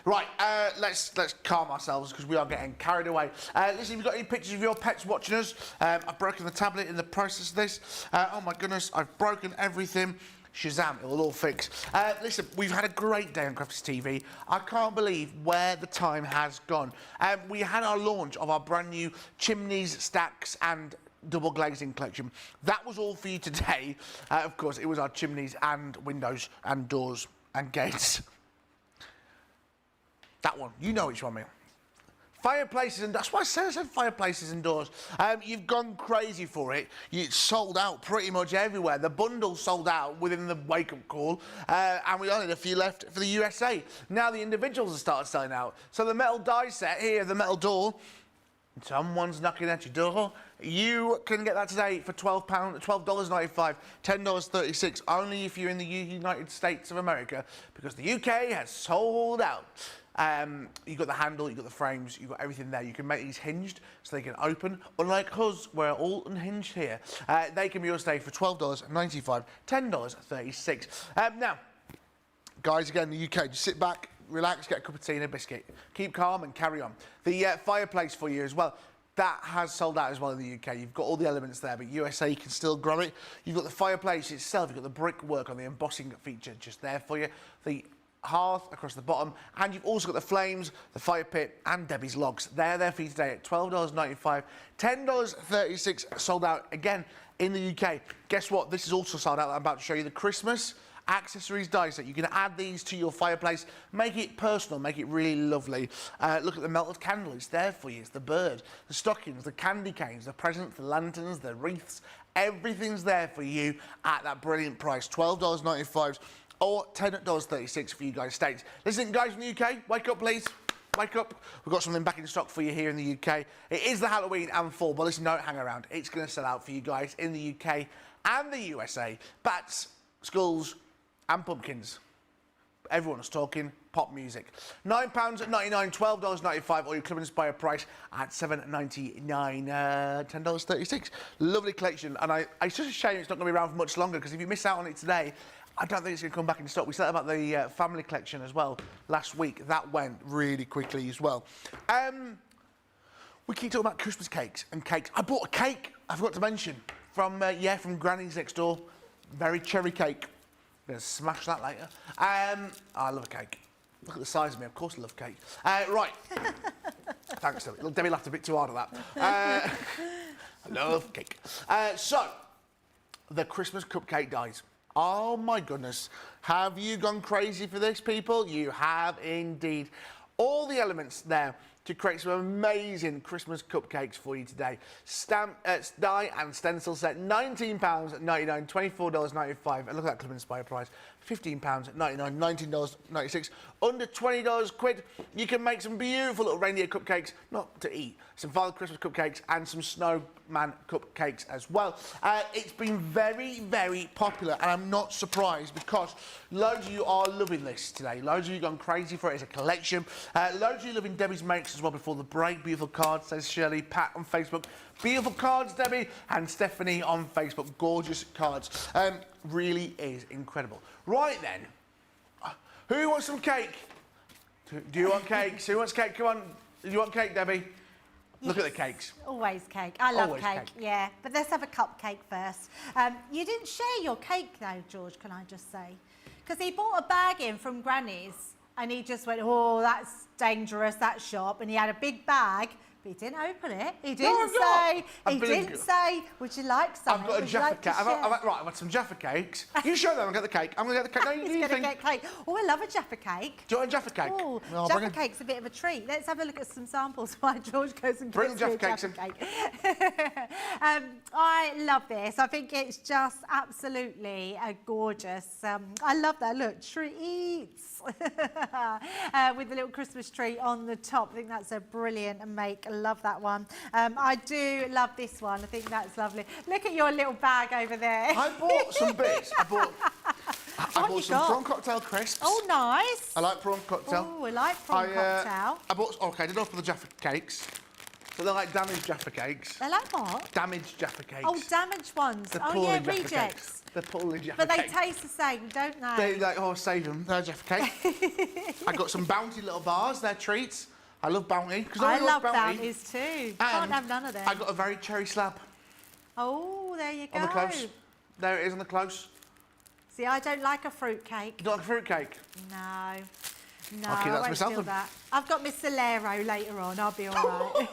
Right, let's calm ourselves because we are getting carried away. Listen, if you've got any pictures of your pets watching us, I've broken the tablet in the process of this. Oh my goodness, I've broken everything. Shazam, it will all fix. Listen, we've had a great day on Crafters TV. I can't believe where the time has gone. We had our launch of our brand new chimneys, stacks and double glazing collection. That was all for you today. Of course, it was our chimneys and windows and doors and gates. That one, you know which one, mate. Fireplaces, and that's why Sarah said fireplaces and doors. You've gone crazy for it. It's sold out pretty much everywhere. The bundle sold out within the wake-up call, and we only had a few left for the USA. Now the individuals have started selling out. So the metal die set here, the metal door, someone's knocking at your door. You can get that today for $12.95, $10.36, only if you're in the United States of America, because the UK has sold out. You've got the handle, you've got the frames, you've got everything there. You can make these hinged so they can open. Unlike us, we're all unhinged here. They can be yours today for $12.95, $10.36. Now, guys, again, the UK, just sit back, relax, get a cup of tea and a biscuit. Keep calm and carry on. The fireplace for you as well. That has sold out as well in the UK. You've got all the elements there, but USA, you can still grow it. You've got the fireplace itself. You've got the brickwork on the embossing feature just there for you. The hearth across the bottom, and you've also got the flames, the fire pit, and Debbie's logs. They're there for you today at $12.95, $10.36, sold out again in the UK. Guess what? This is also sold out. I'm about to show you the Christmas accessories die set. You can add these to your fireplace, make it personal, make it really lovely. Look at the melted candle, it's there for you. It's the bird, the stockings, the candy canes, the presents, the lanterns, the wreaths, everything's there for you at that brilliant price, $12.95 or $10.36 for you guys States. Listen, guys in the UK, wake up please. Wake up. We've got something back in stock for you here in the UK. It is the Halloween and fall, but listen, don't hang around. It's going to sell out for you guys in the UK and the USA. Bats, skulls, and pumpkins. Everyone was talking pop music. £9.99, $12.95, or your Club Inspire price at $7.99, $10.36. Lovely collection, and it's just a shame it's not going to be around for much longer, because if you miss out on it today, I don't think it's going to come back in stock. We said about the family collection as well last week. That went really quickly as well. We keep talking about Christmas cakes and cakes. I bought a cake, I forgot to mention, from Granny's next door. Very cherry cake. I'm going to smash that later. I love a cake. Look at the size of me, of course I love cake. Right. Thanks, Debbie. Debbie laughed a bit too hard at that. I love cake. So, the Christmas cupcake dies. Oh my goodness. Have you gone crazy for this, people? You have indeed. All the elements there to create some amazing Christmas cupcakes for you today. Die and stencil set, £19.99, $24.95. And look at that Club Inspire price, £15.99, $19.96. Under $20 quid, you can make some beautiful little reindeer cupcakes, not to eat, some Father Christmas cupcakes and some snowman cupcakes as well. It's been very, very popular, and I'm not surprised, because loads of you are loving this today. Loads of you gone crazy for it as a collection. Loads of you loving Debbie's makes as well before the break. Beautiful cards, says Shirley. Pat on Facebook. Beautiful cards, Debbie. And Stephanie on Facebook. Gorgeous cards. Really is incredible. Right then, who wants some cake? Do you want cakes? Who wants cake? Come on. Do you want cake, Debbie? Look at the cakes. Always cake. I love Always cake. Yeah. But let's have a cupcake first. You didn't share your cake though, George, can I just say? Because he bought a bag in from Granny's and he just went, oh, that's dangerous, that shop. And he had a big bag, but he didn't open it. He didn't say, would you like some? I've got a Jaffa cake. Right, I've had some Jaffa cakes. You show them, I'll get the cake. I'm going to get the cake. No, He's going to get cake. Oh, I love a Jaffa cake. Do you want a Jaffa cake? Oh, Jaffa cake's a bit of a treat. Let's have a look at some samples while George goes and gets a Jaffa cake. I love this. I think it's just absolutely gorgeous. I love that. Look, treats with the little Christmas tree on the top. I think that's a brilliant make. I love that one. I do love this one. I think that's lovely. Look at your little bag over there. I bought some bits. I bought some prawn cocktail crisps. Oh, nice. I like prawn cocktail. Oh, I like prawn cocktail. I bought, okay, I did off for the Jaffa cakes. So they're like damaged Jaffa cakes. They're like what? Damaged Jaffa cakes. Oh, damaged ones. Oh, yeah, rejects. They're poorly Jaffa cakes. But cakes. they taste the same, don't they? They like, oh, save them. They're Jaffa cake. I got some Bounty little bars. They're treats. I love Bounty. I love Bounties too. Can't have none of them. I got a very cherry slab. Oh, there you go. On the close. There it is on the close. See, I don't like a fruit cake. You don't like a fruit cake? No. No, okay, I won't steal that. I've got my Solero later on. I'll be all right.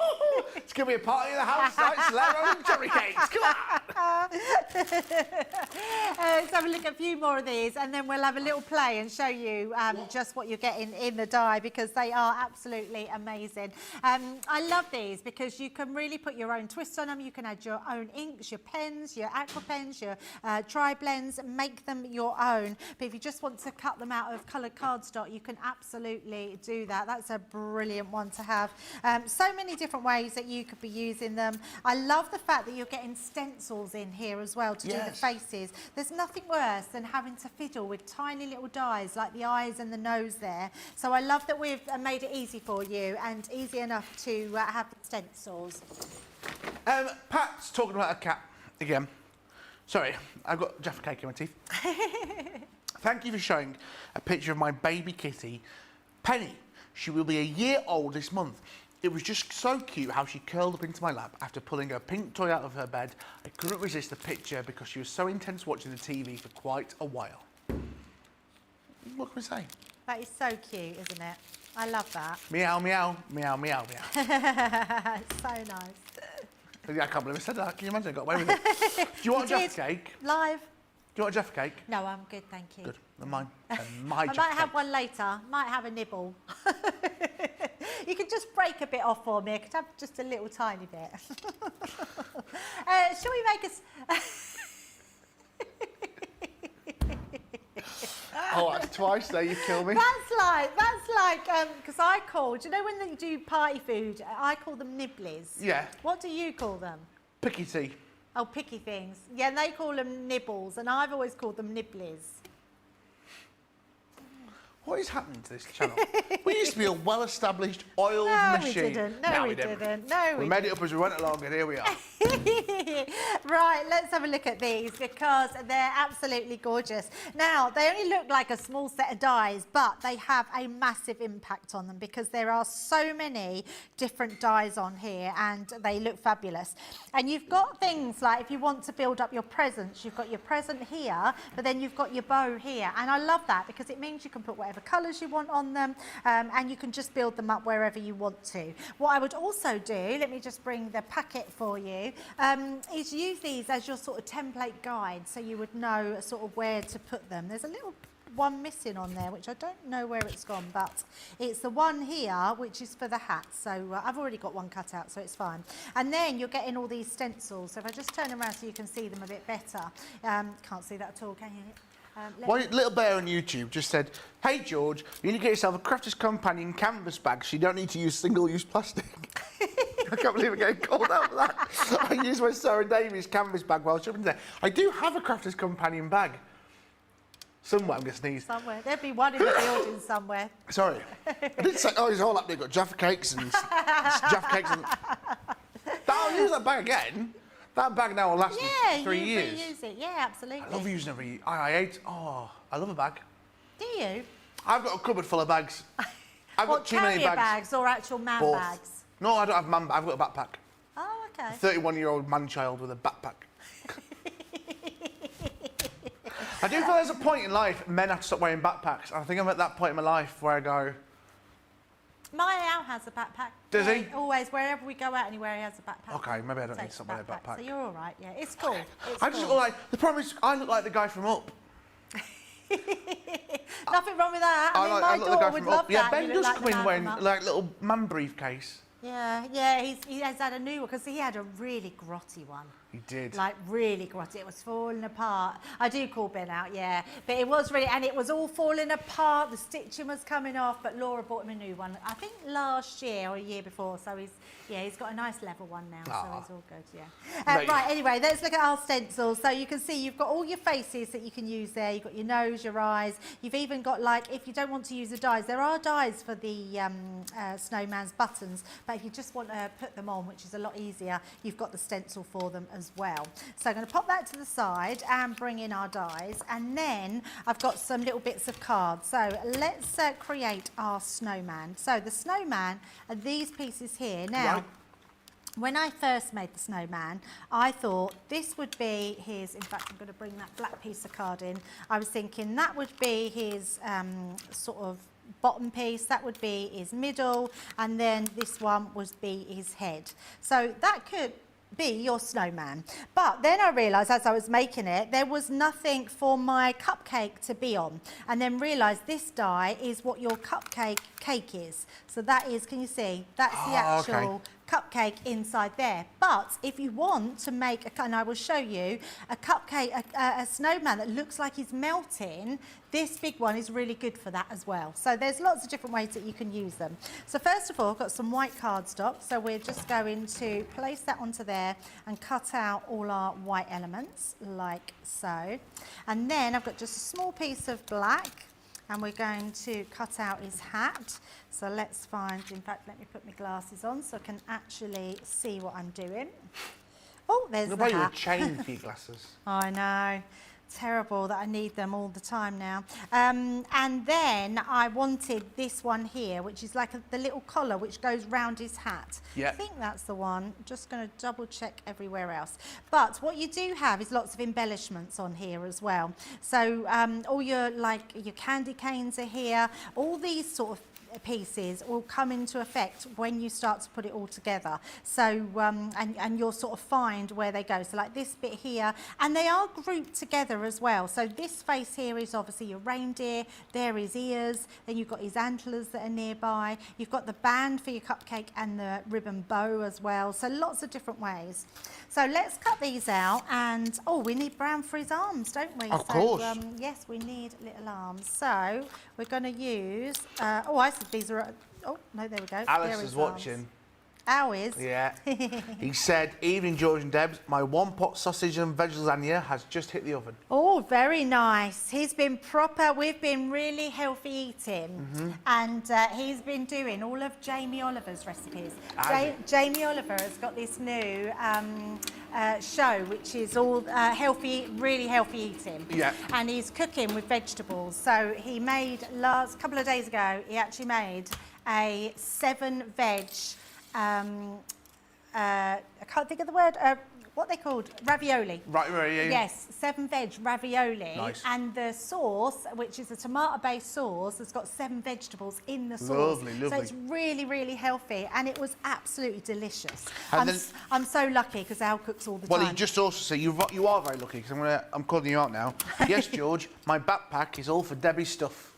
It's going to be a party in the house tonight. Solero and cherry cakes. Come on. Let's have a look at a few more of these, and then we'll have a little play and show you just what you're getting in the die, because they are absolutely amazing. I love these because you can really put your own twist on them. You can add your own inks, your pens, your aqua pens, your tri-blends, make them your own. But if you just want to cut them out of coloured cardstock, you can absolutely do that. That's a brilliant one to have. So many different ways that you could be using them. I love the fact that you're getting stencils in here as well to do the faces. There's nothing worse than having to fiddle with tiny little dies like the eyes and the nose there. So I love that we've made it easy for you and easy enough to have the stencils. Pat's talking about a cat again. Sorry, I've got Jaffa cake in my teeth. Thank you for showing a picture of my baby kitty, Penny. She will be a year old this month. It was just so cute how she curled up into my lap after pulling her pink toy out of her bed. I couldn't resist the picture because she was so intense watching the TV for quite a while. What can we say? That is so cute, isn't it? I love that. Meow, meow, meow, meow, meow. It's so nice. I can't believe I said that. Can you imagine? I got away with it. Do you want a Jaffa cake? Live. Do you want a Jaffa cake? No, I'm good, thank you. Good. They're mine. I might have one later. Might have a nibble. You can just break a bit off for me. I could have just a little tiny bit. Shall we make Oh, that's twice there. You kill me. That's like, because I called. You know when they do party food, I call them nibblies. Yeah. What do you call them? Picky tea. Oh, picky things. Yeah, and they call them nibbles, and I've always called them nibblies. What is happening to this channel? We used to be a well-established oiled machine. We didn't. No, we didn't. No, we made it up as we went along, and here we are. Right, let's have a look at these because they're absolutely gorgeous. Now, they only look like a small set of dies, but they have a massive impact on them because there are so many different dies on here and they look fabulous. And you've got things like if you want to build up your presents, you've got your present here, but then you've got your bow here. And I love that because it means you can put whatever colours you want on them and you can just build them up wherever you want to. What I would also do, let me just bring the packet for you, is use these as your sort of template guide so you would know sort of where to put them. There's a little one missing on there which I don't know where it's gone, but it's the one here which is for the hat, so I've already got one cut out, so it's fine. And then you're getting all these stencils, so if I just turn around so you can see them a bit better. Can't see that at all, can you? Little Bear on YouTube just said, "Hey George, you need to get yourself a Crafter's Companion canvas bag so you don't need to use single-use plastic." I can't believe I'm getting called out for that. I use my Sara Davies canvas bag while shopping there. I do have a Crafter's Companion bag. Somewhere, I'm going to sneeze. Somewhere. There'd be one in the building somewhere. Sorry. I did say, oh, it's all up there. Got Jaffa cakes and Jaffa cakes. And... I'll use that bag again. That bag now will last me 3 years. Yeah, use it. Yeah, absolutely. I love using every. I ate. Oh, I love a bag. Do you? I've got a cupboard full of bags. I've got too many bags or actual man Both. bags? No, I don't have man. I've got a backpack. Oh, okay. A 31-year-old man-child with a backpack. I do feel there's a point in life men have to stop wearing backpacks. I think I'm at that point in my life where I go. My Al has a backpack. Does he? Always, wherever we go out anywhere, he has a backpack. Okay, maybe I don't need to stop wearing a backpack. So you're all right, yeah. It's cool. It's I just look like, the problem is I look like the guy from Up. Nothing wrong with that. I mean, my daughter would love that. Yeah, Ben does come in wearing like a little man briefcase. Yeah, he has had a new one because he had a really grotty one. He did. Like really grotty. It was falling apart. I do call Ben out, yeah. But it was really, and it was all falling apart. The stitching was coming off, but Laura bought him a new one. I think last year or a year before. So he's got a nice level one now. So he's all good, yeah. Right, anyway, let's look at our stencils. So you can see you've got all your faces that you can use there. You've got your nose, your eyes. You've even got like, if you don't want to use the dies, there are dies for the snowman's buttons. But if you just want to put them on, which is a lot easier, you've got the stencil for them as well. So I'm going to pop that to the side and bring in our dies, and then I've got some little bits of cards. So let's create our snowman. So the snowman are these pieces here. Now, when I first made the snowman, I thought this would be his, in fact, I'm going to bring that black piece of card in. I was thinking that would be his sort of bottom piece, that would be his middle, and then this one would be his head. So that could be your snowman. But then I realised as I was making it, there was nothing for my cupcake to be on. And then realised this die is what your cupcake cake is. So that is, can you see? That's the actual cupcake inside there. But if you want to make, and I will show you, a cupcake, a snowman that looks like he's melting, this big one is really good for that as well. So there's lots of different ways that you can use them. So first of all, I've got some white cardstock. So we're just going to place that onto there and cut out all our white elements like so. And then I've got just a small piece of black, and we're going to cut out his hat. So let's find, in fact, let me put my glasses on so I can actually see what I'm doing. Oh, there's the hat. You're chained for your glasses. I know. Terrible that I need them all the time now. And then I wanted this one here, which is like the little collar which goes round his hat. Yeah. I think that's the one. I'm just going to double check everywhere else. But what you do have is lots of embellishments on here as well. So all your your candy canes are here. All these sort of pieces will come into effect when you start to put it all together. So and you'll sort of find where they go. So like this bit here, and they are grouped together as well. So this face here is obviously your reindeer, there his ears, then you've got his antlers that are nearby, you've got the band for your cupcake and the ribbon bow as well. So lots of different ways. So let's cut these out, and we need brown for his arms, don't we? Of course. Yes, we need little arms. So we're going to use I said these are, oh no, there we go. Alice is watching. Ours? Yeah. He said, evening, George and Debs. My one-pot sausage and veg lasagna has just hit the oven. Oh, very nice. He's been proper. We've been really healthy eating. And he's been doing all of Jamie Oliver's recipes. Jamie Oliver has got this new show, which is all healthy, really healthy eating. Yeah. And he's cooking with vegetables. So he made, couple of days ago, he actually made a 7 veg, I can't think of the word, what they called? Ravioli. Right, yeah. Yes, 7 veg ravioli. Nice. And the sauce, which is a tomato-based sauce, has got 7 vegetables in the sauce. Lovely. So it's really, really healthy, and it was absolutely delicious. And I'm so lucky because Al cooks all the time. Well, he just also said you are very lucky because I'm calling you out now. Yes, George, my backpack is all for Debbie's stuff.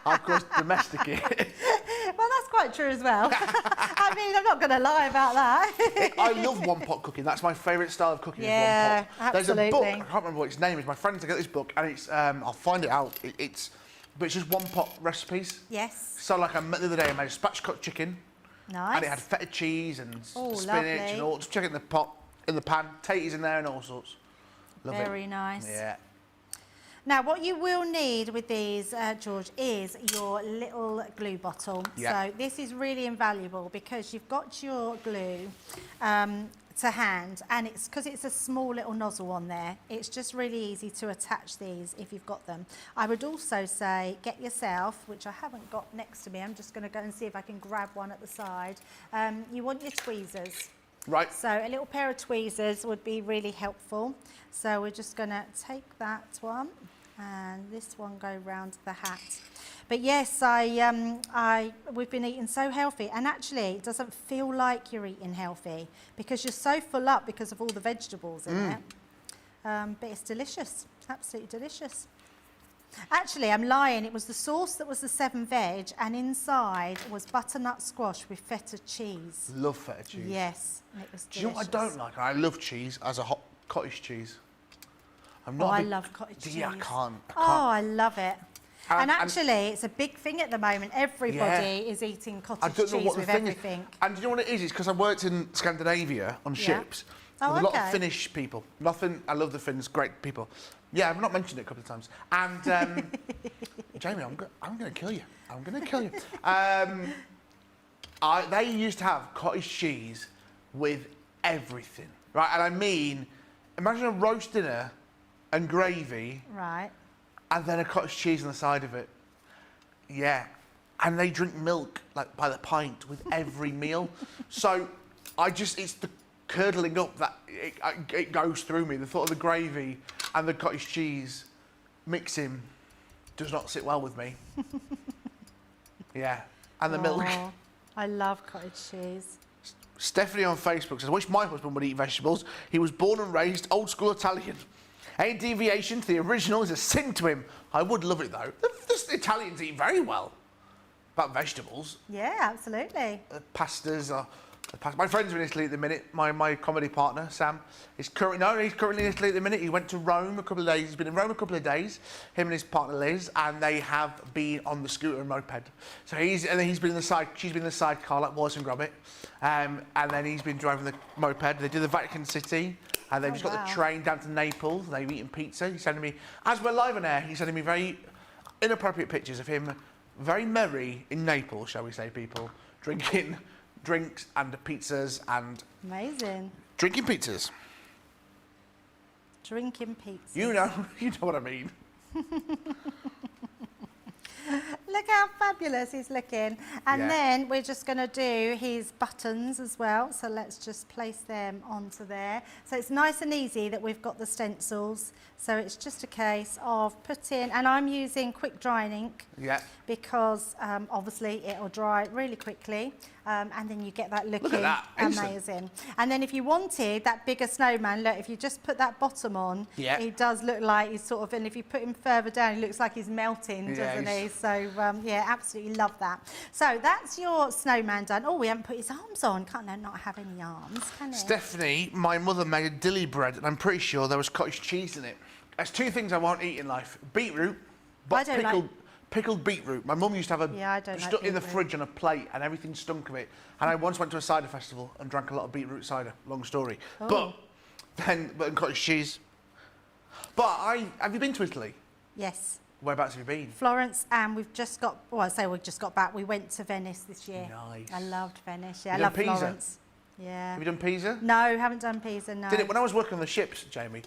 Of course, domestic it. Well, that's quite true as well. I mean, I'm not going to lie about that. I love one-pot cooking. That's my favourite style of cooking. Yeah, is one-pot. absolutely. There's a book. I can't remember what its name is. My friends got this book, and it's I'll find it out. But it's just one-pot recipes. Yes. So, like the other day, I made a spatchcock chicken. Nice. And it had feta cheese and spinach lovely. and all. Just chuck it in the pot, in the pan, taters in there and all sorts. Love it. Very nice. Yeah. Now, what you will need with these, George, is your little glue bottle. Yeah. So this is really invaluable because you've got your glue to hand, and it's because it's a small little nozzle on there. It's just really easy to attach these if you've got them. I would also say get yourself, which I haven't got next to me. I'm just going to go and see if I can grab one at the side. You want your tweezers. Right. So a little pair of tweezers would be really helpful. So we're just going to take that one and this one go round the hat. But yes, we've been eating so healthy, and actually it doesn't feel like you're eating healthy because you're so full up because of all the vegetables in it. But it's delicious, absolutely delicious. Actually, I'm lying. It was the sauce that was the 7 veg, and inside was butternut squash with feta cheese. Love feta cheese. Yes, and it was delicious. Do you know what I don't like? I love cheese as a hot cottage cheese. I'm not. I love cottage cheese. Yeah, I can't. Oh, I love it. And actually, it's a big thing at the moment. Everybody is eating cottage cheese with everything. And do you know what it is? It's because I worked in Scandinavia on ships with a lot of Finnish people. I love the Finns, great people. Yeah, I've not mentioned it a couple of times. And Jamie, I'm going to kill you. I'm going to kill you. They used to have cottage cheese with everything, right? And I mean, imagine a roast dinner and gravy. Right. And then a cottage cheese on the side of it. Yeah. And they drink milk, like, by the pint with every meal. So, it's the curdling up that it goes through me. The thought of the gravy and the cottage cheese mixing does not sit well with me. Yeah. And the milk. I love cottage cheese. Stephanie on Facebook says, I wish my husband would eat vegetables. He was born and raised old school Italian. Any deviation to the original is a sin to him. I would love it, though. The Italians eat very well about vegetables. Yeah, absolutely. Pastas. My friends are in Italy at the minute. My comedy partner, Sam, he's currently in Italy at the minute. He went to Rome a couple of days. He's been in Rome a couple of days, him and his partner Liz, and they have been on the scooter and moped. So she's been in the sidecar like Wallace and Gromit, and then he's been driving the moped. They did the Vatican City, and they've just got the train down to Naples. They've eaten pizza. He's sending me, as we're live on air, he's sending me very inappropriate pictures of him, very merry in Naples, shall we say, people, drinking drinks and pizzas and... Amazing. Drinking pizzas. Drinking pizzas. You know what I mean. Look how fabulous he's looking. And then we're just going to do his buttons as well. So let's just place them onto there. So it's nice and easy that we've got the stencils. So it's just a case of putting, and I'm using quick drying ink. Yeah. Because obviously it'll dry really quickly. And then you get that looking amazing. And then if you wanted that bigger snowman, look, if you just put that bottom on, he does look like he's sort of, and if you put him further down, he looks like he's melting, doesn't he? So yeah, absolutely love that. So that's your snowman done. Oh, we haven't put his arms on. Can't not have any arms, can it? Stephanie, my mother made a dilly bread, and I'm pretty sure there was cottage cheese in it. There's 2 things I won't eat in life: beetroot, pickled beetroot. My mum used to have a I don't like stuck in the beetroot. fridge on a plate, and everything stunk of it. And I once went to a cider festival and drank a lot of beetroot cider. Long story. Oh. But cottage cheese. But have you been to Italy? Yes. Whereabouts have you been? Florence, and we've just got, well, I say we've just got back. We went to Venice this year. Nice. I loved Venice. Yeah, I You love done Pisa? Florence. Yeah. Have you done Pisa? No, haven't done Pisa, no. Did it when I was working on the ships, Jamie.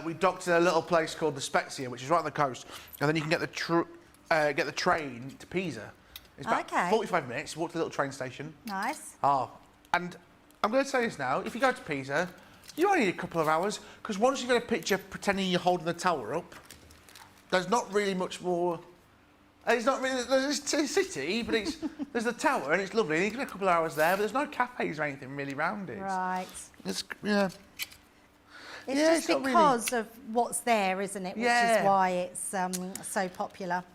We docked in a little place called the Spezia, which is right on the coast, and then you can get the train to Pisa. It's about 45 minutes. You walk to the little train station. Nice. Oh, and I'm going to say this now: if you go to Pisa, you only need a couple of hours, because once you get a picture pretending you're holding the tower up, there's not really much more. It's not really, there's a city, but there's the tower and it's lovely. And you can get a couple of hours there, but there's no cafes or anything really around it. Right. It's, yeah. It's Yeah, just it's not because of what's there, isn't it? Which Yeah. is why it's so popular.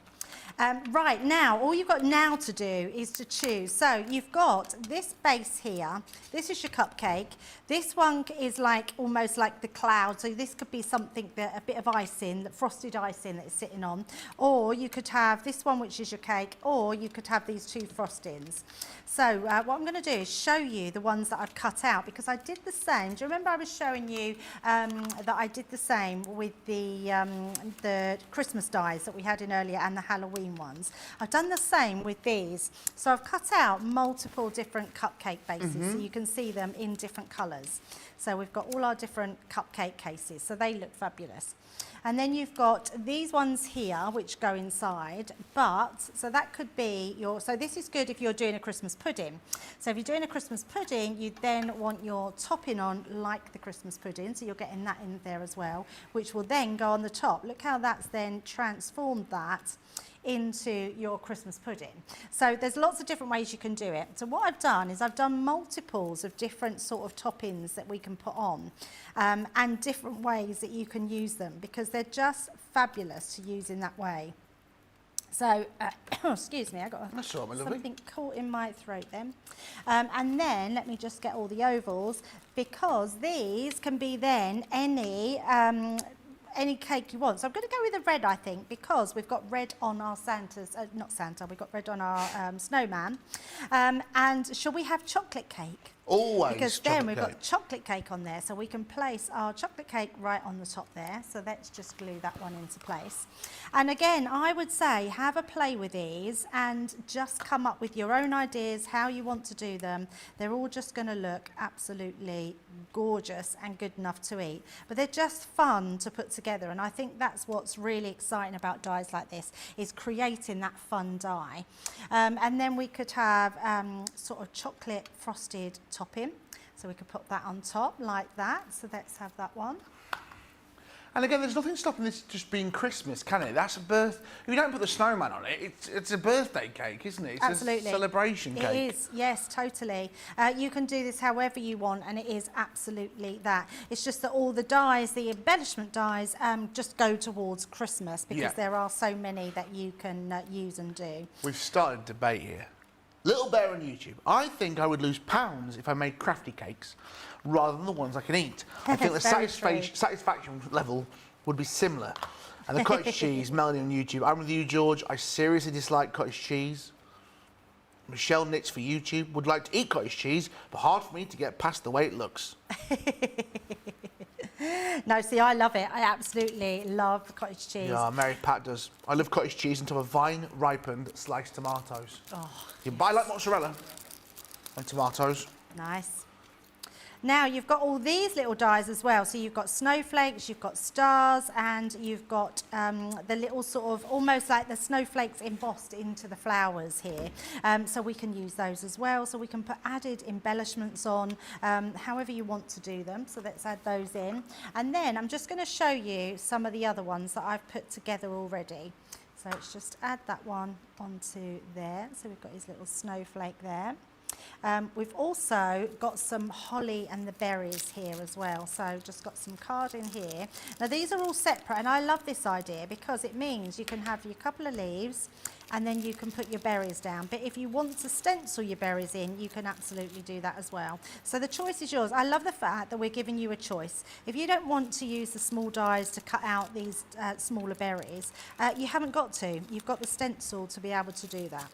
Right, now, all you've got now to do is to choose. So you've got this base here. This is your cupcake. This one is like almost like the cloud. So this could be something that a bit of icing, frosted icing that it's sitting on. Or you could have this one, which is your cake, or you could have these two frostings. So what I'm going to do is show you the ones that I've cut out, because I did the same. Do you remember I was showing you that I did the same with the Christmas dies that we had in earlier and the Halloween ones? I've done the same with these. So I've cut out multiple different cupcake bases so you can see them in different colours. So we've got all our different cupcake cases, so they look fabulous. And then you've got these ones here which go inside, but so that could be your, so this is good if you're doing a Christmas pudding. So if you're doing a Christmas pudding, you then want your topping on like the Christmas pudding, so you're getting that in there as well, which will then go on the top. Look how that's then transformed that into your Christmas pudding. So there's lots of different ways you can do it. So what I've done is I've done multiples of different sort of toppings that we can put on, and different ways that you can use them, because they're just fabulous to use in that way. So, excuse me, I got That's all right, my lovely. something caught in my throat then. And then let me just get all the ovals, because these can be then any cake you want. So I'm going to go with the red, I think, because we've got red on our Santa's, not Santa, we've got red on our snowman. And shall we have chocolate cake? Always Because then we've chocolate got chocolate cake on there, so we can place our chocolate cake right on the top there. So let's just glue that one into place. And again, I would say have a play with these and just come up with your own ideas, how you want to do them. They're all just going to look absolutely gorgeous and good enough to eat. But they're just fun to put together, and I think that's what's really exciting about dies like this, is creating that fun die. And then we could have sort of chocolate frosted topping, so we could put that on top like that. So let's have that one. And again, there's nothing stopping this just being Christmas, can it? That's a birth. If you don't put the snowman on it, it's a birthday cake, isn't it? It's Absolutely. a celebration cake. It is, yes, totally. You can do this however you want, and it is absolutely that. It's just that all the dies, the embellishment dies, just go towards Christmas, because there are so many that you can use and do. We've started a debate here. Little Bear on YouTube. I think I would lose pounds if I made crafty cakes rather than the ones I can eat. I think the Very satisfaction level would be similar. And the cottage cheese, Melanie on YouTube. I'm with you, George. I seriously dislike cottage cheese. Michelle Knits for YouTube. Would like to eat cottage cheese, but hard for me to get past the way it looks. No, see, I love it. I absolutely love cottage cheese. Yeah, Mary Pat does. I love cottage cheese on top of vine-ripened sliced tomatoes. Oh, Yeah, but I like mozzarella and tomatoes. nice. Now you've got all these little dies as well. So you've got snowflakes, you've got stars, and you've got the little sort of almost like the snowflakes embossed into the flowers here. So we can use those as well. So we can put added embellishments on however you want to do them. So let's add those in. And then I'm just going to show you some of the other ones that I've put together already. So let's just add that one onto there. So we've got his little snowflake there. We've also got some holly and the berries here as well. So just got some card in here. Now these are all separate, and I love this idea because it means you can have your couple of leaves and then you can put your berries down. But if you want to stencil your berries in, you can absolutely do that as well. So the choice is yours. I love the fact that we're giving you a choice. If you don't want to use the small dies to cut out these smaller berries, you haven't got to. You've got the stencil to be able to do that.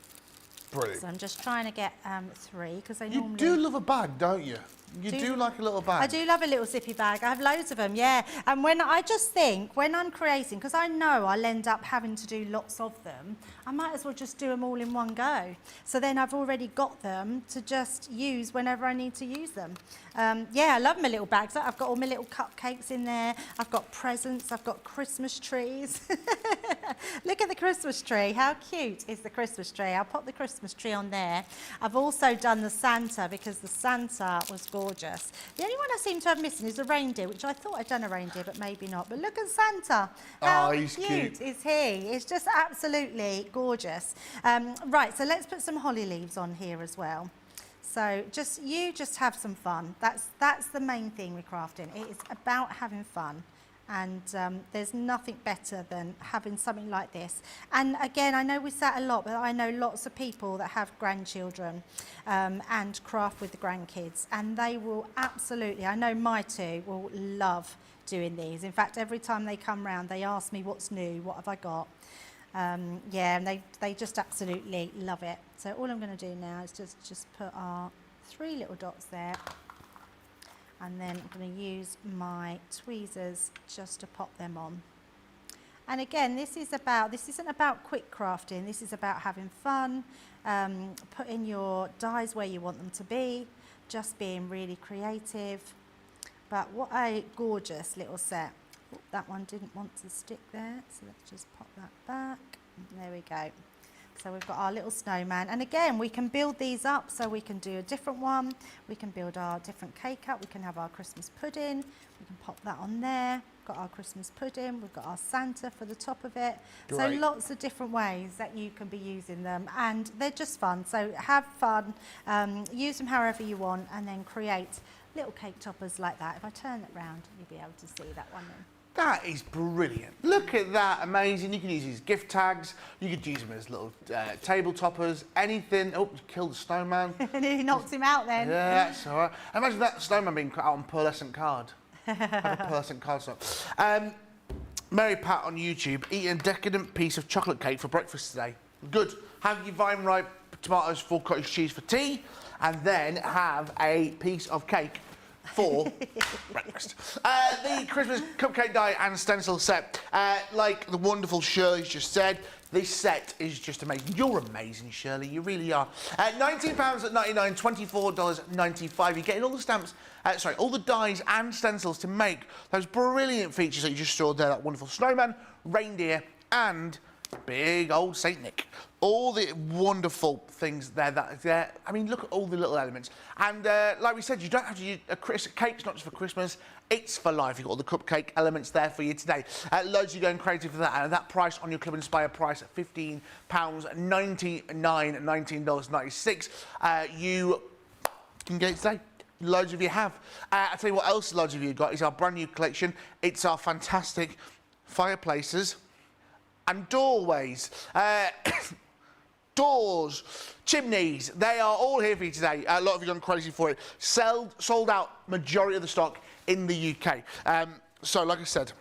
Brilliant. So I'm just trying to get 3 because they You normally... do love a bag, don't you? You do like a little bag. I do love a little zippy bag. I have loads of them, yeah. And when I just think, when I'm creating, because I know I'll end up having to do lots of them, I might as well just do them all in one go. So then I've already got them to just use whenever I need to use them. Yeah, I love my little bags. I've got all my little cupcakes in there. I've got presents. I've got Christmas trees. Look at the Christmas tree. How cute is the Christmas tree? I'll pop the Christmas tree on there. I've also done the Santa because the Santa was gorgeous. The only one I seem to have missing is the reindeer, which I thought I'd done a reindeer, but maybe not. But look at Santa. How he's cute is he? It's just absolutely gorgeous. Right, so let's put some holly leaves on here as well. So just have some fun. That's the main thing with crafting. It is about having fun. And there's nothing better than having something like this. And again, I know we say it a lot, but I know lots of people that have grandchildren and craft with the grandkids, and they will absolutely, I know my two will love doing these. In fact, every time they come round, they ask me what's new, what have I got. Yeah, and they just absolutely love it. So all I'm going to do now is just put our 3 little dots there. And then I'm going to use my tweezers just to pop them on. And again, this isn't about quick crafting. This is about having fun, putting your dies where you want them to be, just being really creative. But what a gorgeous little set. Oh, that one didn't want to stick there, so let's just pop that back. There we go. So we've got our little snowman, and again we can build these up, so we can do a different one, we can build our different cake up, we can have our Christmas pudding, we can pop that on there, got our Christmas pudding, we've got our Santa for the top of it. Great. So lots of different ways that you can be using them, and they're just fun. So have fun, use them however you want, and then create little cake toppers like that. If I turn it round, you'll be able to see that one then. That is brilliant. Look at that, amazing. You can use these gift tags. You could use them as little table toppers, anything. Oh, you killed the snowman. And he knocked him out then. Yeah, that's all right. Imagine that snowman being cut out on pearlescent card. Like a pearlescent card stock. Mary Pat on YouTube, eating a decadent piece of chocolate cake for breakfast today. Good. Have your vine ripe tomatoes, full cottage cheese for tea, and then have a piece of cake for breakfast. The Christmas cupcake die and stencil set, like the wonderful Shirley's just said, this set is just amazing. You're amazing, Shirley, you really are. £19.99, $24.95. You're getting all the stamps, all the dies and stencils to make those brilliant features that you just saw there, that wonderful snowman, reindeer, and big old Saint Nick. All the wonderful things there. I mean, look at all the little elements. And like we said, you don't have to use a cake's not just for Christmas, it's for life. You've got all the cupcake elements there for you today. Loads of you going creative for that. And that price on your Club Inspire price at £15.99, $19.96. You can get it today. Loads of you have. I'll tell you what else loads of you got is our brand new collection. It's our fantastic fireplaces and doorways. Doors, chimneys, they are all here for you today. A lot of you gone crazy for it. Sold out majority of the stock in the UK. So like I said,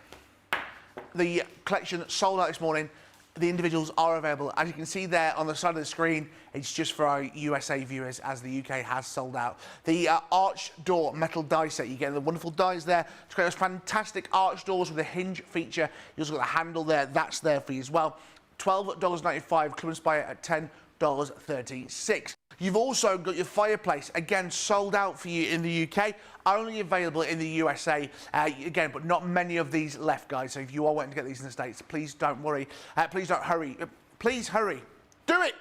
the collection sold out this morning. The individuals are available. As you can see there on the side of the screen, it's just for our USA viewers as the UK has sold out. The arch door metal die set, you get the wonderful dies there to create those fantastic arch doors with a hinge feature. You also got the handle there, that's there for you as well. $12.95, Club Inspire at $10.36. You've also got your fireplace, again, sold out for you in the UK, only available in the USA, again, but not many of these left, guys. So if you are wanting to get these in the States, please don't worry. Please don't hurry. Please hurry. Do it!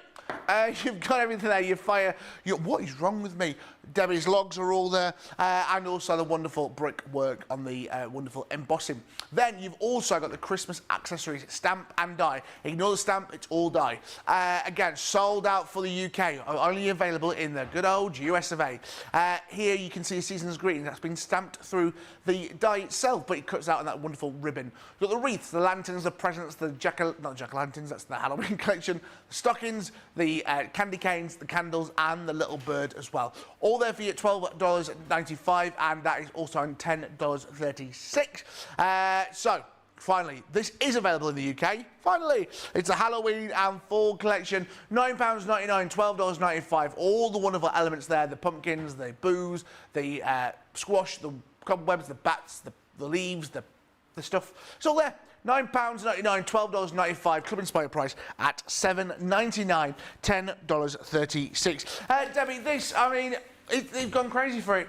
You've got everything there. Your fire. What is wrong with me? Debbie's logs are all there, and also the wonderful brickwork on the wonderful embossing. Then you've also got the Christmas accessories, stamp and die. Ignore the stamp, it's all die. Again, sold out for the UK, only available in the good old US of A. Here you can see a season's greeting that's been stamped through the die itself, but it cuts out on that wonderful ribbon. You've got the wreaths, the lanterns, the presents, the not jack-o'-lanterns, that's the Halloween collection, the stockings, the candy canes, the candles, and the little bird as well. All there for you at $12.95, and that is also on $10.36. So, finally, this is available in the UK. Finally, it's a Halloween and fall collection. £9.99, $12.95. All the wonderful elements there, the pumpkins, the booze, the squash, the cobwebs, the bats, the leaves, the stuff. It's all there. £9.99, $12.95, Club Inspire price at $7.99, $10.36. Debbie, this, I mean, they've gone crazy for it.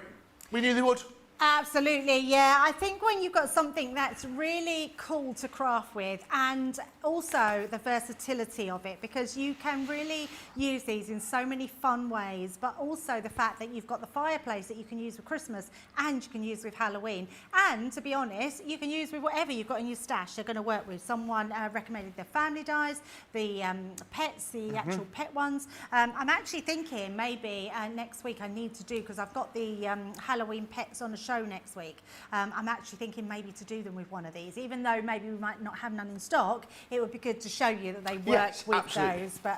We knew they would. Absolutely, yeah. I think when you've got something that's really cool to craft with, and also the versatility of it, because you can really use these in so many fun ways, but also the fact that you've got the fireplace that you can use with Christmas and you can use with Halloween. And to be honest, you can use with whatever you've got in your stash. They're going to work with. Someone recommended the family dies, the pets, the actual pet ones. I'm actually thinking maybe next week I need to do, because I've got the Halloween pets on the show next week. I'm actually thinking maybe to do them with one of these, even though maybe we might not have none in stock. It would be good to show you that they work with absolutely. Those, but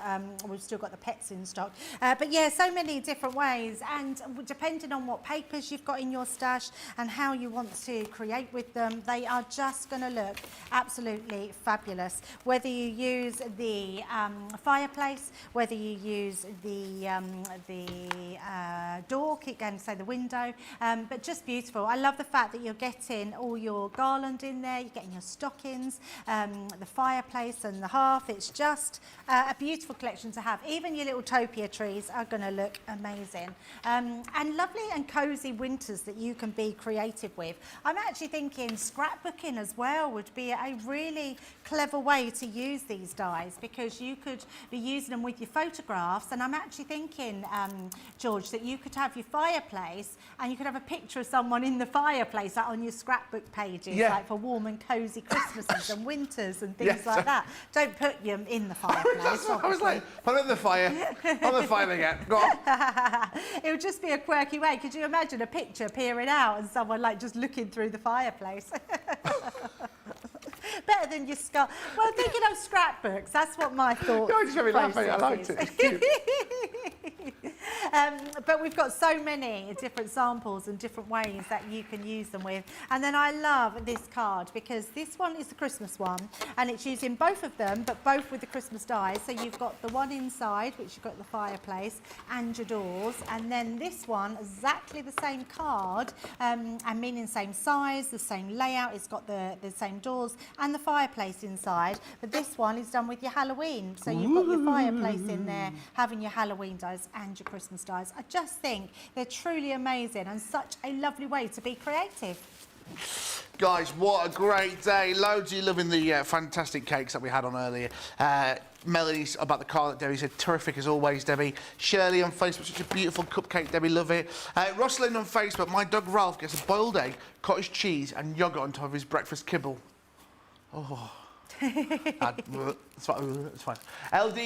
we've still got the pets in stock. But yeah, so many different ways, and depending on what papers you've got in your stash and how you want to create with them, they are just going to look absolutely fabulous. Whether you use the fireplace, whether you use the door, keep going to say the window, but just beautiful. I love the fact that you're getting all your garland in there, you're getting your stockings, the fireplace and the hearth. It's just a beautiful collection to have. Even your little topia trees are going to look amazing. And lovely and cosy winters that you can be creative with. I'm actually thinking scrapbooking as well would be a really clever way to use these dies, because you could be using them with your photographs. And I'm actually thinking, George, that you could have your fireplace and you could have a picture of someone in the fireplace, like on your scrapbook pages, like for warm and cosy Christmases and winters and things like that. Don't put them in the fireplace. I was like, put it in the fire. On the fire again. Go on. It would just be a quirky way. Could you imagine a picture peering out and someone like just looking through the fireplace? Better than your skull. Well, thinking of scrapbooks, that's what my thought. No, I just made me laugh. I liked it. It's cute. But we've got so many different samples and different ways that you can use them with. And then I love this card, because this one is the Christmas one, and it's using both of them, but both with the Christmas dies. So you've got the one inside, which you've got the fireplace and your doors, and then this one, exactly the same card, and meaning same size, the same layout. It's got the same doors and the fireplace inside, but this one is done with your Halloween. So you've got your fireplace in there, having your Halloween dies and your Christmas dies. I just think they're truly amazing and such a lovely way to be creative. Guys, what a great day. Loads of you loving the fantastic cakes that we had on earlier. Melanie about the car that Debbie said, terrific as always, Debbie. Shirley on Facebook, such a beautiful cupcake, Debbie, love it. Rosalind on Facebook, my dog Ralph gets a boiled egg, cottage cheese and yoghurt on top of his breakfast kibble. Oh. It's fine. LD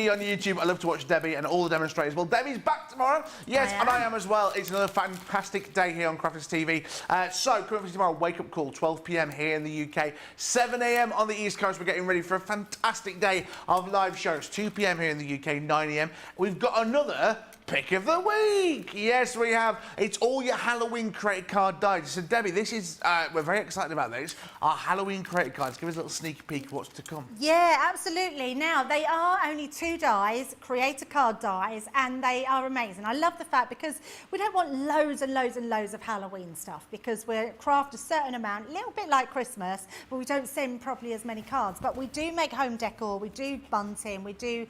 on YouTube, I love to watch Debbie and all the demonstrators. Well, Debbie's back tomorrow. Yes, and I am as well. It's another fantastic day here on Crafters TV. So, coming for tomorrow, wake up call, 12 p.m. here in the UK, 7 a.m. on the East Coast. We're getting ready for a fantastic day of live shows, 2 p.m. here in the UK, 9 a.m. We've got another pick of the week. Yes, we have. It's all your Halloween credit card dies. So, Debbie, this is, we're very excited about this. Our Halloween credit cards. Give us a little sneak peek of what's to come. Yeah, absolutely. Now, they are only 2 dies, creator card dies, and they are amazing. I love the fact, because we don't want loads and loads and loads of Halloween stuff, because we craft a certain amount, a little bit like Christmas, but we don't send probably as many cards. But we do make home decor, we do bunting, we do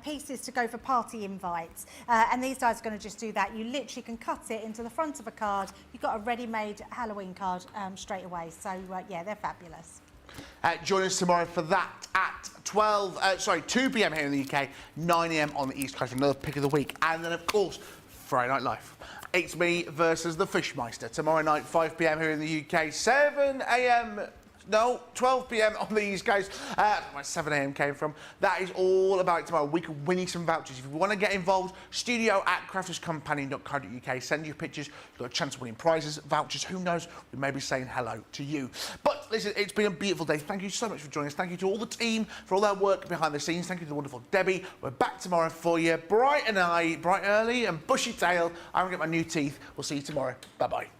pieces to go for party invites, and these dies are going to just do that. You literally can cut it into the front of a card. You've got a ready-made Halloween card straight away. So yeah, they're fabulous. Join us tomorrow for that at 2 p.m. here in the UK, 9 a.m. on the East Coast for another pick of the week. And then, of course, Friday Night Live. It's me versus the Fishmeister. Tomorrow night, 5 p.m. here in the UK, 7 a.m. No, 12 p.m. on the East Coast. Where 7 a.m. came from. That is all about tomorrow. We can win you some vouchers. If you want to get involved, studio@crafterscompanion.co.uk. Send your pictures. You've got a chance of winning prizes, vouchers. Who knows? We may be saying hello to you. But listen, it's been a beautiful day. Thank you so much for joining us. Thank you to all the team for all their work behind the scenes. Thank you to the wonderful Debbie. We're back tomorrow for you. Bright early and bushy tail. I'm going to get my new teeth. We'll see you tomorrow. Bye-bye.